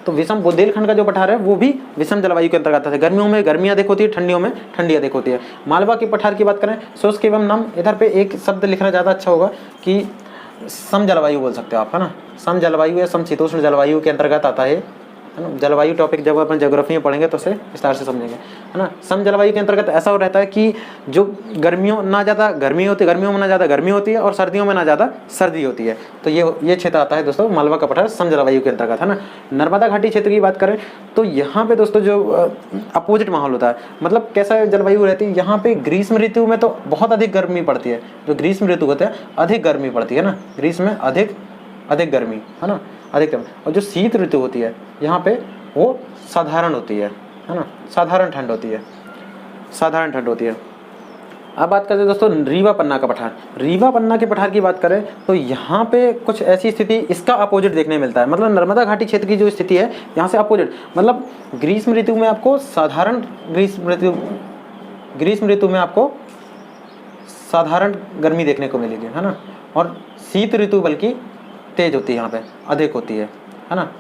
तो विषम बुंदेलखंड का जो पठार है वो भी विषम जलवायु के अंतर्गत है। गर्मियों में गर्मी अधिक होती है, ठंडियों में ठंडी अधिक होती है। मालवा के पठार की बात करें शुष्क एवं नम, इधर पे एक शब्द लिखना ज़्यादा अच्छा होगा कि सम जलवायु बोल सकते हो आप, है ना। सम जलवायु या समशीतोष्ण जलवायु के अंतर्गत आता है ना। जलवायु टॉपिक जब अपन ज्योग्राफी में पढ़ेंगे तो उसे विस्तार से समझेंगे, है ना। सम जलवायु के अंतर्गत ऐसा हो रहता है कि जो गर्मियों ना ज़्यादा गर्मी होती है, गर्मियों में ना ज़्यादा गर्मी होती है और सर्दियों में ना ज़्यादा सर्दी होती है। तो ये क्षेत्र आता है दोस्तों मालवा का पठार सम जलवायु के अंतर्गत, है ना। नर्मदा घाटी क्षेत्र की बात करें तो यहाँ पे दोस्तों जो अपोजिट माहौल होता है, मतलब कैसा जलवायु रहती है यहाँ पे। ग्रीष्म ऋतु में तो बहुत अधिक गर्मी पड़ती है, जो ग्रीष्म ऋतु होता है अधिक गर्मी पड़ती है ना, ग्रीष्म में अधिक गर्मी, है ना, अधिकतम। और जो शीत ऋतु होती है यहाँ पे वो साधारण होती है ना, साधारण ठंड होती है, साधारण ठंड होती है। अब बात करते हैं दोस्तों रीवा पन्ना का पठार। रीवा पन्ना के पठार की बात करें तो यहाँ पे कुछ ऐसी स्थिति इसका अपोजिट देखने मिलता है, मतलब नर्मदा घाटी क्षेत्र की जो स्थिति है यहाँ से अपोजिट, मतलब ग्रीष्म ऋतु में आपको साधारण ग्रीष्म ऋतु में आपको साधारण गर्मी देखने को मिलेगी, है ना। और शीत ऋतु बल्कि तेज होती है, यहाँ पे अधिक होती है ना।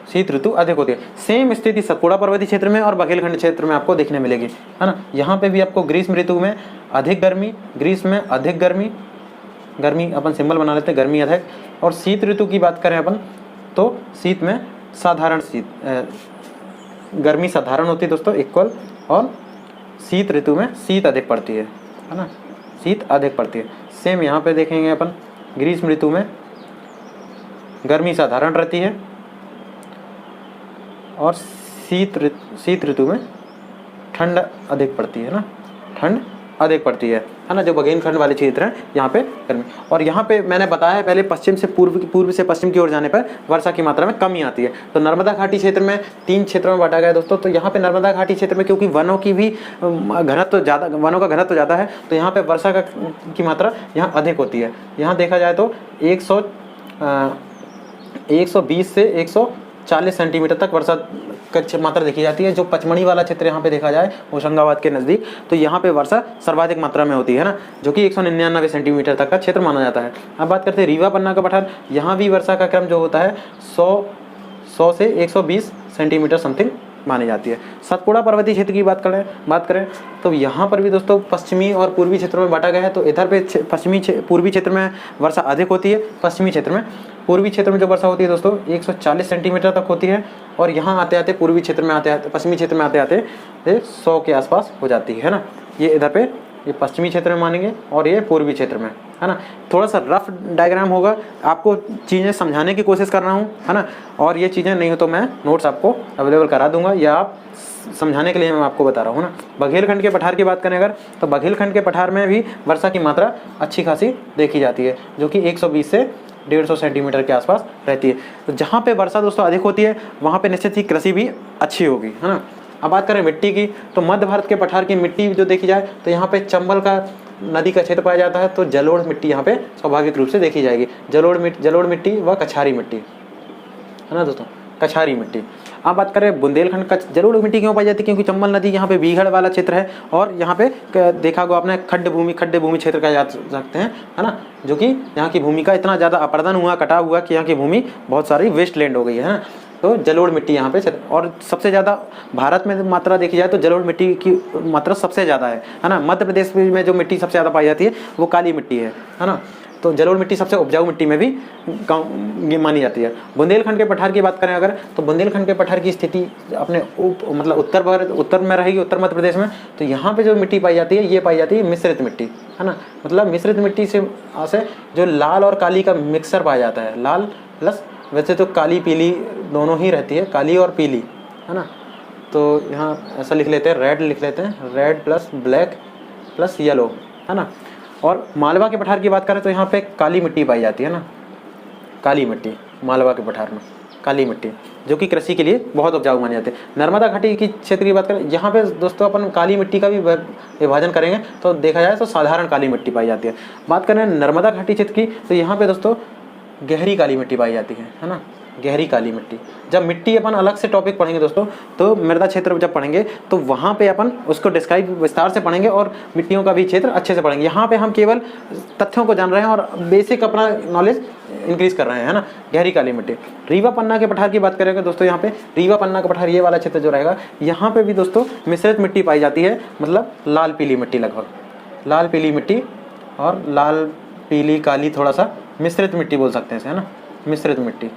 शीत ऋतु अधिक होती है। सेम स्थिति सतपुड़ा पर्वतीय क्षेत्र में और बघेलखंड क्षेत्र में आपको देखने मिलेगी, है ना। यहाँ पे भी आपको ग्रीष्म ऋतु में अधिक गर्मी, ग्रीष्म में अधिक गर्मी, गर्मी अपन सिंबल बना लेते हैं, गर्मी अधिक। और शीत ऋतु की बात करें अपन तो शीत में साधारण शीत, गर्मी साधारण होती है दोस्तों, इक्वल, और शीत ऋतु में शीत अधिक पड़ती है ना, शीत अधिक पड़ती है। सेम यहाँ पे देखेंगे अपन, ग्रीष्म ऋतु में गर्मी साधारण रहती है और शीत ऋतु में ठंड अधिक पड़ती है ना, ठंड अधिक पड़ती है ना। जो बघेलखंड वाले क्षेत्र हैं यहाँ पे गर्मी। और यहाँ पे मैंने बताया है पहले, पश्चिम से पूर्व से पश्चिम की ओर जाने पर वर्षा की मात्रा में कमी आती है। तो नर्मदा घाटी क्षेत्र में 3 क्षेत्रों में बांटा गया है दोस्तों। तो यहाँ पे नर्मदा घाटी क्षेत्र में क्योंकि वनों की भी घनत्व ज़्यादा, वनों का घनत्व ज़्यादा है, तो यहाँ पे वर्षा की मात्रा यहाँ अधिक होती है। यहाँ देखा जाए तो 120 से 140 सेंटीमीटर तक वर्षा की मात्रा देखी जाती है। जो पचमढ़ी वाला क्षेत्र यहाँ पे देखा जाए होशंगाबाद के नज़दीक, तो यहाँ पे वर्षा सर्वाधिक मात्रा में होती है ना, जो कि 199 सेंटीमीटर तक का क्षेत्र माना जाता है। अब बात करते हैं रीवा पन्ना का पठार। यहाँ भी वर्षा का क्रम जो होता है 100 से 120 सेंटीमीटर समथिंग मानी जाती है। सतपुड़ा पर्वतीय क्षेत्र की बात करें तो यहाँ पर भी दोस्तों पश्चिमी और पूर्वी क्षेत्रों में बांटा गया है। तो इधर पे पूर्वी क्षेत्र में वर्षा अधिक होती है, पश्चिमी क्षेत्र में, पूर्वी क्षेत्र में जो वर्षा होती है दोस्तों 140 सेंटीमीटर तक होती है। और यहाँ आते आते पूर्वी क्षेत्र में पश्चिमी क्षेत्र में आते आते 100 के आसपास हो जाती है ना। ये इधर पे ये पश्चिमी क्षेत्र में मानेंगे और ये पूर्वी क्षेत्र में, है ना। थोड़ा सा रफ डायग्राम होगा, आपको चीज़ें समझाने की कोशिश कर रहा हूँ, है ना। और ये चीज़ें नहीं हो तो मैं नोट्स आपको अवेलेबल करा दूंगा, या आप समझाने के लिए मैं आपको बता रहा हूँ ना। बघेलखंड के पठार की बात करें अगर, तो बघेलखंड के पठार में भी वर्षा की मात्रा अच्छी खासी देखी जाती है, जो कि 120 से 150 सेंटीमीटर के आसपास रहती है। तो जहाँ पे वर्षा दोस्तों अधिक होती है वहाँ पे निश्चित ही कृषि भी अच्छी होगी, है ना। अब बात करें मिट्टी की, तो मध्य भारत के पठार की मिट्टी जो देखी जाए तो यहाँ पे चंबल का नदी का क्षेत्र पाया जाता है। तो जलोढ़ मिट्टी यहाँ पे स्वाभाविक रूप से देखी जाएगी, जलोढ़ मिट्टी व कछारी मिट्टी, है ना दोस्तों, कछारी मिट्टी। अब बात करें बुंदेलखंड का, जलोढ़ मिट्टी क्यों पाई जाती है, क्योंकि चंबल नदी यहाँ पे बीघड़ वाला क्षेत्र है और यहाँ पे देखा होगा आपने खड्ड भूमि क्षेत्र का याद सकते हैं, है ना, जो कि यहाँ की भूमि का इतना ज़्यादा अपरदन हुआ, कटा हुआ कि यहाँ की भूमि बहुत सारी वेस्ट लैंड हो गई है ना। तो जलोढ़ मिट्टी यहाँ पे, और सबसे ज़्यादा भारत में मात्रा देखी जाए तो जलोढ़ मिट्टी की मात्रा सबसे ज़्यादा है ना। मध्य प्रदेश में जो मिट्टी सबसे ज़्यादा पाई जाती है वो काली मिट्टी है ना। तो जलोढ़ मिट्टी सबसे उपजाऊ मिट्टी में भी मानी जाती है। बुंदेलखंड के पठार की बात करें अगर, तो बुंदेलखंड के पठार की स्थिति अपने मतलब उत्तर में रहेगी, उत्तर मध्य प्रदेश में। तो यहाँ पे जो मिट्टी पाई जाती है ये पाई जाती है मिश्रित मिट्टी, है ना। मतलब मिश्रित मिट्टी से जो लाल और काली का मिक्सर पाया जाता है, लाल प्लस, वैसे तो काली पीली दोनों ही रहती है, काली और पीली, है ना। तो यहाँ ऐसा लिख लेते हैं, रेड लिख लेते हैं, red plus black plus yellow, है ना। और मालवा के पठार की बात करें तो यहाँ पे काली मिट्टी पाई जाती है ना, काली मिट्टी, मालवा के पठार में काली मिट्टी, जो कि कृषि के लिए बहुत उपजाऊ माने जाते हैं। नर्मदा घाटी की क्षेत्र की बात करें, यहाँ पे दोस्तों अपन काली मिट्टी का भी विभाजन करेंगे तो देखा जाए तो साधारण काली मिट्टी पाई जाती है। बात करें नर्मदा घाटी क्षेत्र की, तो यहाँ पे दोस्तों गहरी काली मिट्टी पाई जाती है ना, गहरी काली मिट्टी। जब मिट्टी अपन अलग से टॉपिक पढ़ेंगे दोस्तों, तो मृदा क्षेत्र जब पढ़ेंगे तो वहाँ पे अपन उसको डिस्क्राइब विस्तार से पढ़ेंगे और मिट्टियों का भी क्षेत्र अच्छे से पढ़ेंगे। यहाँ पे हम केवल तथ्यों को जान रहे हैं और बेसिक अपना नॉलेज इंक्रीज कर रहे हैं, है ना। गहरी काली मिट्टी। रीवा पन्ना के पठार की बात करेंगे दोस्तों, यहाँ पे रीवा पन्ना का पठार ये वाला क्षेत्र जो रहेगा, यहाँ पे भी दोस्तों मिश्रित मिट्टी पाई जाती है, मतलब लाल पीली मिट्टी, लगभग लाल पीली मिट्टी और लाल पीली काली, थोड़ा सा मिश्रित मिट्टी बोल सकते हैं इसे, है ना, मिश्रित मिट्टी।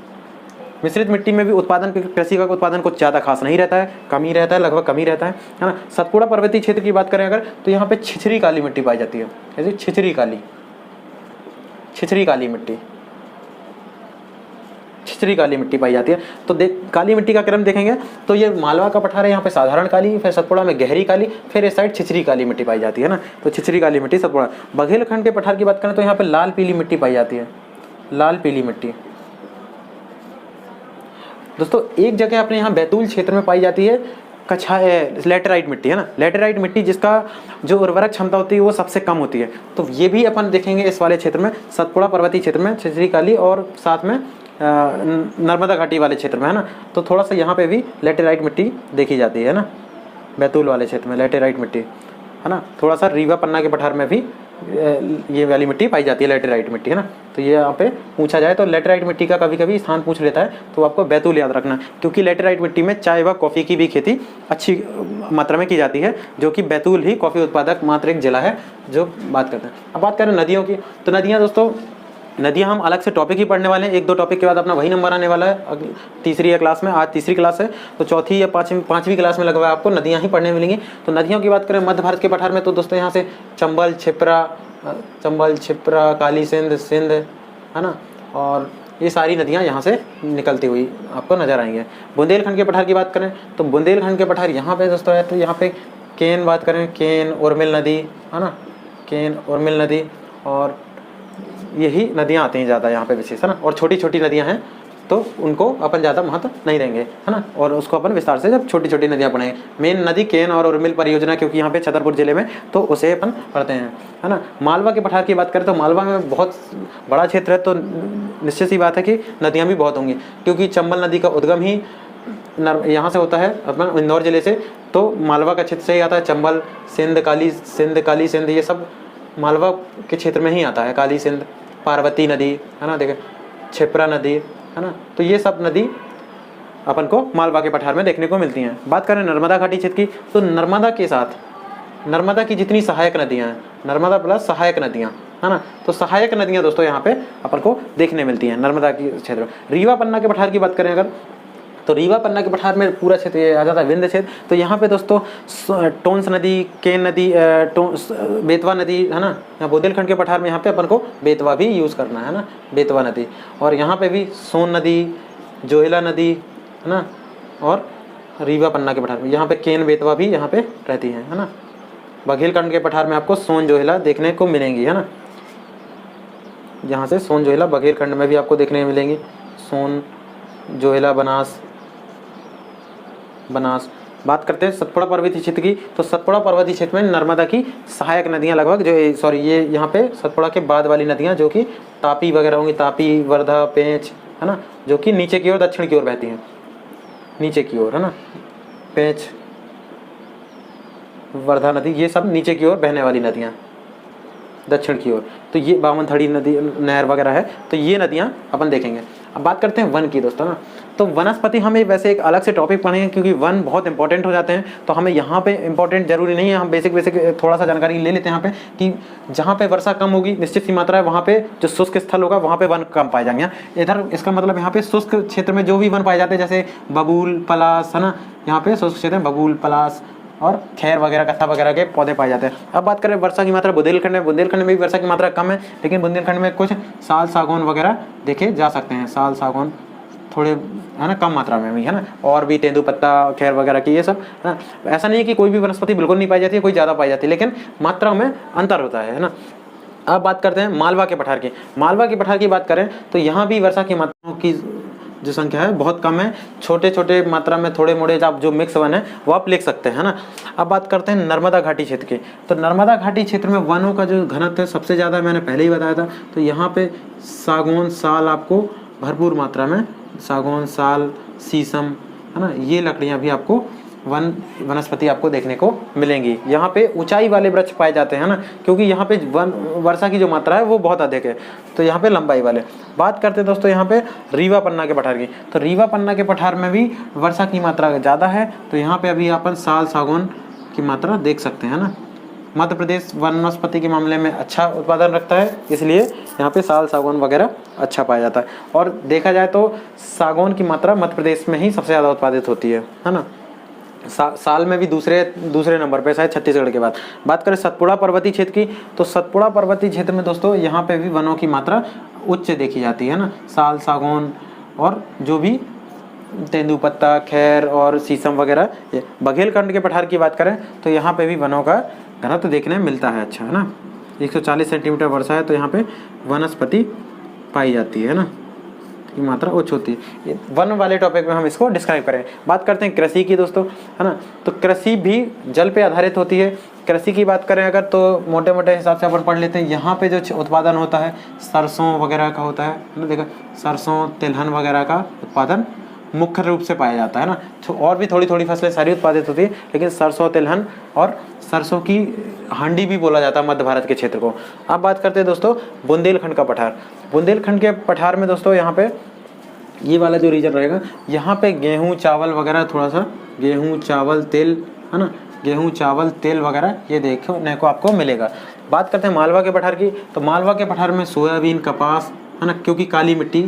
मिश्रित मिट्टी में भी उत्पादन, कृषि का उत्पादन कुछ ज़्यादा खास नहीं रहता है, कम ही रहता है, लगभग कम ही रहता है ना। सतपुड़ा पर्वतीय क्षेत्र की बात करें अगर, तो यहाँ पे छिछरी काली मिट्टी पाई जाती है, ऐसी छिछरी काली मिट्टी, छिछरी काली मिट्टी पाई जाती है। तो काली मिट्टी का क्रम देखेंगे तो ये मालवा का पठार है, यहाँ पे साधारण काली, फिर सतपुड़ा में गहरी काली, फिर इस साइड छिछरी काली मिट्टी पाई जाती है ना। तो छिछरी काली मिट्टी सतपुड़ा। बघेलखंड के पठार की बात करें तो यहाँ पे लाल पीली मिट्टी पाई जाती है, लाल पीली मिट्टी। दोस्तों एक जगह अपने यहाँ बैतूल क्षेत्र में पाई जाती है लैटेराइट मिट्टी, है ना, लैटेराइट मिट्टी, जिसका जो उर्वरक क्षमता होती है वो सबसे कम होती है। तो ये भी अपन देखेंगे इस वाले क्षेत्र में, सतपुड़ा पर्वतीय क्षेत्र में छिछरी काली, और साथ में नर्मदा घाटी वाले क्षेत्र में, है ना। तो थोड़ा सा यहाँ पे भी लैटेराइट मिट्टी देखी जाती है ना, बैतूल वाले क्षेत्र में लैटेराइट मिट्टी, है ना। थोड़ा सा रीवा पन्ना के पठार में भी ये वाली मिट्टी पाई जाती है, लेटेराइट मिट्टी, है ना। तो ये यहाँ पे पूछा जाए तो लेटेराइट मिट्टी का कभी कभी स्थान पूछ लेता है, तो आपको बैतूल याद रखना, क्योंकि लेटेराइट मिट्टी में चाय व कॉफ़ी की भी खेती अच्छी मात्रा में की जाती है, जो कि बैतूल ही कॉफ़ी उत्पादक मात्र एक जिला है जो बात करते हैं। अब बात करें नदियों की, तो नदियाँ दोस्तों, नदियाँ हम अलग से टॉपिक ही पढ़ने वाले हैं, 1-2 टॉपिक के बाद अपना वही नंबर आने वाला है तीसरी क्लास में। आज तीसरी क्लास है, तो चौथी या पाँचवीं क्लास में लगभग आपको नदियाँ ही पढ़ने मिलेंगी। तो नदियों की बात करें मध्य भारत के पठार में, तो दोस्तों यहाँ से चंबल, छिप्रा, काली सिंध, है ना, और ये सारी नदियाँ यहाँ से निकलती हुई आपको नजर आएंगे। बुंदेलखंड के पठार की बात करें तो बुंदेलखंड के पठार यहाँ पे दोस्तों है, तो यहाँ पे केन बात करें, केन, उर्मिल नदी, है ना, केन, उर्मिल नदी, और यही नदियाँ आती हैं ज़्यादा यहाँ पे विशेष, है ना। और छोटी छोटी नदियाँ हैं तो उनको अपन ज़्यादा महत्व नहीं देंगे, है ना, और उसको अपन विस्तार से जब छोटी छोटी नदियाँ पढ़ेंगे। मेन नदी केन और उर्मिल परियोजना, क्योंकि यहाँ पे छतरपुर जिले में, तो उसे अपन पढ़ते हैं, है ना। मालवा के पठार की बात करें तो मालवा में बहुत बड़ा क्षेत्र है, तो निश्चित सी बात है कि नदियाँ भी बहुत होंगी, क्योंकि चंबल नदी का उद्गम ही यहाँ से होता है अपन इंदौर जिले से, तो मालवा का क्षेत्र से ही आता है। चंबल, काली सिंध, ये सब मालवा के क्षेत्र में ही आता है। काली सिंध, पार्वती नदी, है ना, देखें छिप्रा नदी, है ना, तो ये सब नदी अपन को मालवा के पठार में देखने को मिलती हैं। बात करें नर्मदा घाटी क्षेत्र की, तो नर्मदा के साथ नर्मदा की जितनी सहायक नदियाँ हैं, नर्मदा प्लस सहायक नदियाँ, है ना, तो सहायक नदियाँ दोस्तों यहाँ पे अपन को देखने मिलती हैं नर्मदा के क्षेत्र में। रीवा पन्ना के पठार की बात करें अगर, तो रीवा पन्ना के पठार में पूरा क्षेत्र ये आ जाता है विंध्य क्षेत्र। तो यहाँ पे दोस्तों टोंस नदी, केन नदी, बेतवा नदी, है ना, यहाँ बुंदेलखंड के पठार में यहाँ पे अपन को बेतवा भी यूज़ करना है ना, बेतवा नदी। और यहाँ पे भी सोन नदी, जोहिला नदी, है ना, और रीवा पन्ना के पठार में यहाँ पे केन, बेतवा भी यहाँ पे रहती है ना। बघेलखंड के पठार में आपको सोन, जोहिला देखने को मिलेंगी, है ना, यहाँ से सोन, जोहिला बघेलखंड में भी आपको देखने को मिलेंगी। सोन, जोहिला, बनास। बात करते हैं सतपुड़ा पर्वतीय क्षेत्र की, तो सतपुड़ा पर्वतीय क्षेत्र में नर्मदा की सहायक नदियां लगभग ये यहाँ पे सतपुड़ा के बाद वाली नदियां जो कि तापी वगैरह होंगी, तापी, वर्धा, पेंच, है ना, जो कि नीचे की ओर, दक्षिण की ओर बहती हैं, नीचे की ओर, है ना, पेंच, वर्धा नदी, ये सब नीचे की ओर बहने वाली नदियाँ, दक्षिण की ओर। तो ये बामनथड़ी नदी, नहर वगैरह है, तो ये नदियाँ अपन देखेंगे। अब बात करते हैं वन की दोस्तों ना, तो वनस्पति हमें वैसे एक अलग से टॉपिक पढ़ेंगे, क्योंकि वन बहुत इंपॉर्टेंट हो जाते हैं। तो हमें यहाँ पे इंपॉर्टेंट जरूरी नहीं है, हम बेसिक थोड़ा सा जानकारी ले लेते हैं यहाँ पे, कि जहाँ पे वर्षा कम होगी निश्चित सी मात्रा है, वहाँ पे जो शुष्क स्थल होगा वहाँ पे वन कम पाए जाएंगे। इधर इसका मतलब यहाँ पे शुष्क क्षेत्र में जो भी वन पाए जाते हैं, जैसे बबूल, पलास, है ना, यहाँ पे शुष्क क्षेत्र में बबूल, पलास और खैर वगैरह, कत्था वगैरह के पौधे पाए जाते हैं। अब बात करें वर्षा की मात्रा, बुंदेलखंड में भी वर्षा की मात्रा कम है, लेकिन बुंदेलखंड में कुछ साल, सागौन वगैरह देखे जा सकते हैं। साल, सागौन थोड़े, है ना, कम मात्रा में भी, है ना, और भी तेंदुपत्ता, खैर वगैरह की, ये सब, है ना। ऐसा नहीं है कि कोई भी वनस्पति बिल्कुल नहीं पाई जाती है, कोई ज़्यादा पाई जाती है, लेकिन मात्रा में अंतर होता है ना। अब बात करते हैं मालवा के पठार की। मालवा के पठार की बात करें तो यहाँ भी वर्षा की मात्राओं की जो संख्या है बहुत कम है, छोटे छोटे मात्रा में थोड़े मोड़े आप जो मिक्स वन है वो आप लिख सकते हैं ना। अब बात करते हैं नर्मदा घाटी क्षेत्र की, तो नर्मदा घाटी क्षेत्र में वनों का जो घनत्व है सबसे ज़्यादा, मैंने पहले ही बताया था। तो यहाँ पे सागौन, साल आपको भरपूर मात्रा में, सागौन, साल, शीशम, है ना, ये लकड़ियाँ भी आपको वनस्पति आपको देखने को मिलेंगी। यहाँ पे ऊंचाई वाले वृक्ष पाए जाते हैं ना, क्योंकि यहाँ पे वर्षा की जो मात्रा है वो बहुत अधिक है, तो यहाँ पे लंबाई वाले। बात करते हैं दोस्तों यहाँ पे रीवा पन्ना के पठार की, तो रीवा पन्ना के पठार में भी वर्षा की मात्रा ज़्यादा है, तो यहाँ पे अभी अपन साल, सागौन की मात्रा देख सकते हैं ना। मध्य प्रदेश वनस्पति के मामले में अच्छा उत्पादन रखता है, इसलिए यहाँ पे साल, सागौन वगैरह अच्छा पाया जाता है। और देखा जाए तो सागौन की मात्रा मध्य प्रदेश में ही सबसे ज़्यादा उत्पादित होती है ना। साल में भी दूसरे नंबर पे शायद छत्तीसगढ़ के बाद। बात करें सतपुड़ा पर्वतीय क्षेत्र की, तो सतपुड़ा पर्वतीय क्षेत्र में दोस्तों यहाँ पे भी वनों की मात्रा उच्च देखी जाती है ना। साल, सागौन और जो भी तेंदुपत्ता, खैर और शीशम वगैरह। बघेलखंड के पठार की बात करें तो यहाँ पे भी वनों का घनत्व देखने में मिलता है, अच्छा, है ना। 140 सेंटीमीटर वर्षा है, तो यहाँ पे वनस्पति पाई जाती है ना, की मात्रा उच्च होती है। वन वाले टॉपिक में हम इसको डिस्क्राइब करें। बात करते हैं कृषि की दोस्तों, है ना, तो कृषि भी जल पे आधारित होती है। कृषि की बात करें अगर तो मोटे मोटे हिसाब से अपन पढ़ लेते हैं। यहाँ पे जो उत्पादन होता है सरसों वगैरह का होता है ना, देखा, सरसों, तिलहन वगैरह का उत्पादन मुख्य रूप से पाया जाता है ना। तो और भी थोड़ी थोड़ी फसलें सारी उत्पादित होती है, लेकिन सरसों, तिलहन और सरसों की हांडी भी बोला जाता है मध्य भारत के क्षेत्र को। अब बात करते हैं दोस्तों बुंदेलखंड का पठार। बुंदेलखंड के पठार में दोस्तों यहाँ पे ये वाला जो रीजन रहेगा, यहाँ पे गेहूँ, चावल वगैरह, थोड़ा सा गेहूँ, चावल, तेल, है ना, गेहूँ, चावल, तेल वगैरह ये देखने को आपको मिलेगा। बात करते हैं मालवा के पठार की, तो मालवा के पठार में सोयाबीन, कपास, है ना, क्योंकि काली मिट्टी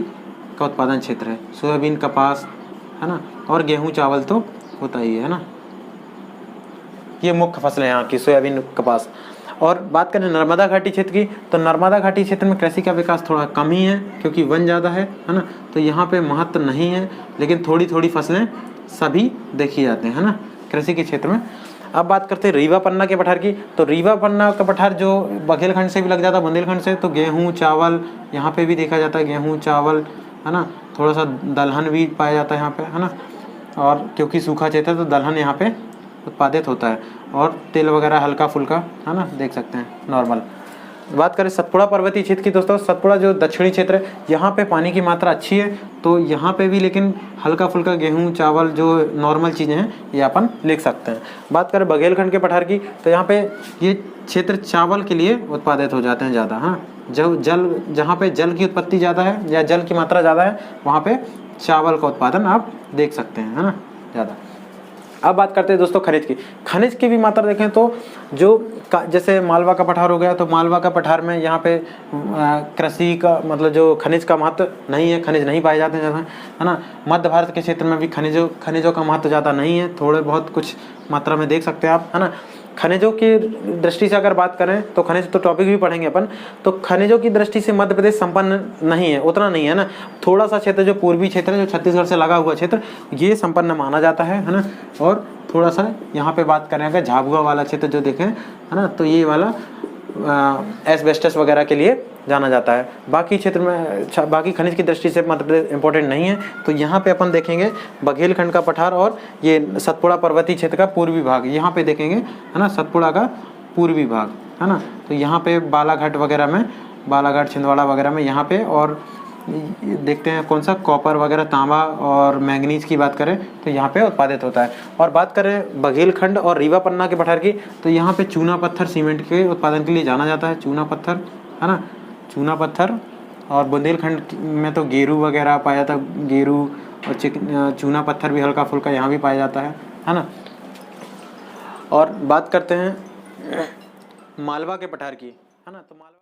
का उत्पादन क्षेत्र है, सोयाबीन, कपास, है ना, और गेहूँ, चावल तो होता ही है ना, ये मुख्य फसलें यहाँ की, सोयाबीन, कपास। और बात करें नर्मदा घाटी क्षेत्र की, तो नर्मदा घाटी क्षेत्र में कृषि का विकास थोड़ा कम ही है, क्योंकि वन ज़्यादा है ना, तो यहाँ पे महत्व नहीं है, लेकिन थोड़ी थोड़ी फसलें सभी देखी जाते हैं, है ना, कृषि के क्षेत्र में। अब बात करते हैं रीवा पन्ना के पठार की, तो रीवा पन्ना का पठार जो बघेलखंड से भी लग जाता है, बुंदेलखंड से, तो गेहूँ, चावल यहाँ पे भी देखा जाता है, गेहूँ, चावल, है ना, थोड़ा सा दलहन भी पाया जाता है यहाँ पे, है ना, और क्योंकि सूखा क्षेत्र है तो दलहन यहाँ पे उत्पादित होता है, और तेल वगैरह हल्का फुल्का, है ना, देख सकते हैं नॉर्मल। बात करें सतपुड़ा पर्वतीय क्षेत्र की दोस्तों, सतपुड़ा जो दक्षिणी क्षेत्र है, यहाँ पे पानी की मात्रा अच्छी है, तो यहाँ पे भी लेकिन हल्का फुल्का गेहूँ, चावल जो नॉर्मल चीज़ें हैं ये अपन लिख सकते हैं। बात करें बघेलखंड के पठार की, तो यहाँ पे ये क्षेत्र चावल के लिए उत्पादित हो जाते हैं ज़्यादा, हाँ, जो जहाँ पे जल की उत्पत्ति ज़्यादा है या जल की मात्रा ज़्यादा है, वहाँ पे चावल का उत्पादन आप देख सकते हैं, है ना, ज़्यादा। अब बात करते हैं दोस्तों खनिज की। खनिज की भी मात्रा देखें तो जो जैसे मालवा का पठार हो गया, तो मालवा का पठार में यहाँ पे कृषि का मतलब जो खनिज का महत्व नहीं है, खनिज नहीं पाए जाते हैं ज़्यादा, है ना। मध्य भारत के क्षेत्र में भी खनिजों का महत्व ज़्यादा नहीं है, थोड़े बहुत कुछ मात्रा में देख सकते हैं आप, है ना। खनिजों की दृष्टि से अगर बात करें तो खनिज तो टॉपिक भी पढ़ेंगे अपन, तो खनिजों की दृष्टि से मध्य प्रदेश संपन्न नहीं है, उतना नहीं है ना। थोड़ा सा क्षेत्र जो पूर्वी क्षेत्र है, जो छत्तीसगढ़ से लगा हुआ क्षेत्र, ये संपन्न माना जाता है ना। और थोड़ा सा यहाँ पे बात करें अगर झाबुआ वाला क्षेत्र जो देखें, है ना, तो ये वाला एस्बेस्टस वगैरह के लिए जाना जाता है। बाकी क्षेत्र में बाकी खनिज की दृष्टि से मध्य प्रदेश इंपॉर्टेंट नहीं है। तो यहाँ पे अपन देखेंगे बघेलखंड का पठार और ये सतपुड़ा पर्वतीय क्षेत्र का पूर्वी भाग, यहाँ पे देखेंगे, है ना, सतपुड़ा का पूर्वी भाग, है ना। तो यहाँ पे बालाघाट वगैरह में, बालाघाट, छिंदवाड़ा वगैरह में यहाँ पे, और देखते हैं कौन सा कॉपर वगैरह, तांबा और मैंगनीज की बात करें तो यहाँ पे उत्पादित होता है। और बात करें बघेलखंड और रीवा पन्ना के पठार की, तो यहाँ पे चूना पत्थर सीमेंट के उत्पादन के लिए जाना जाता है, चूना पत्थर, है ना, चूना पत्थर। और बुंदेलखंड में तो गेरू वगैरह पाया जाता, गेरू और चूना पत्थर भी हल्का फुल्का यहाँ भी पाया जाता है ना। और बात करते हैं मालवा के पठार की, है ना, तो मालवा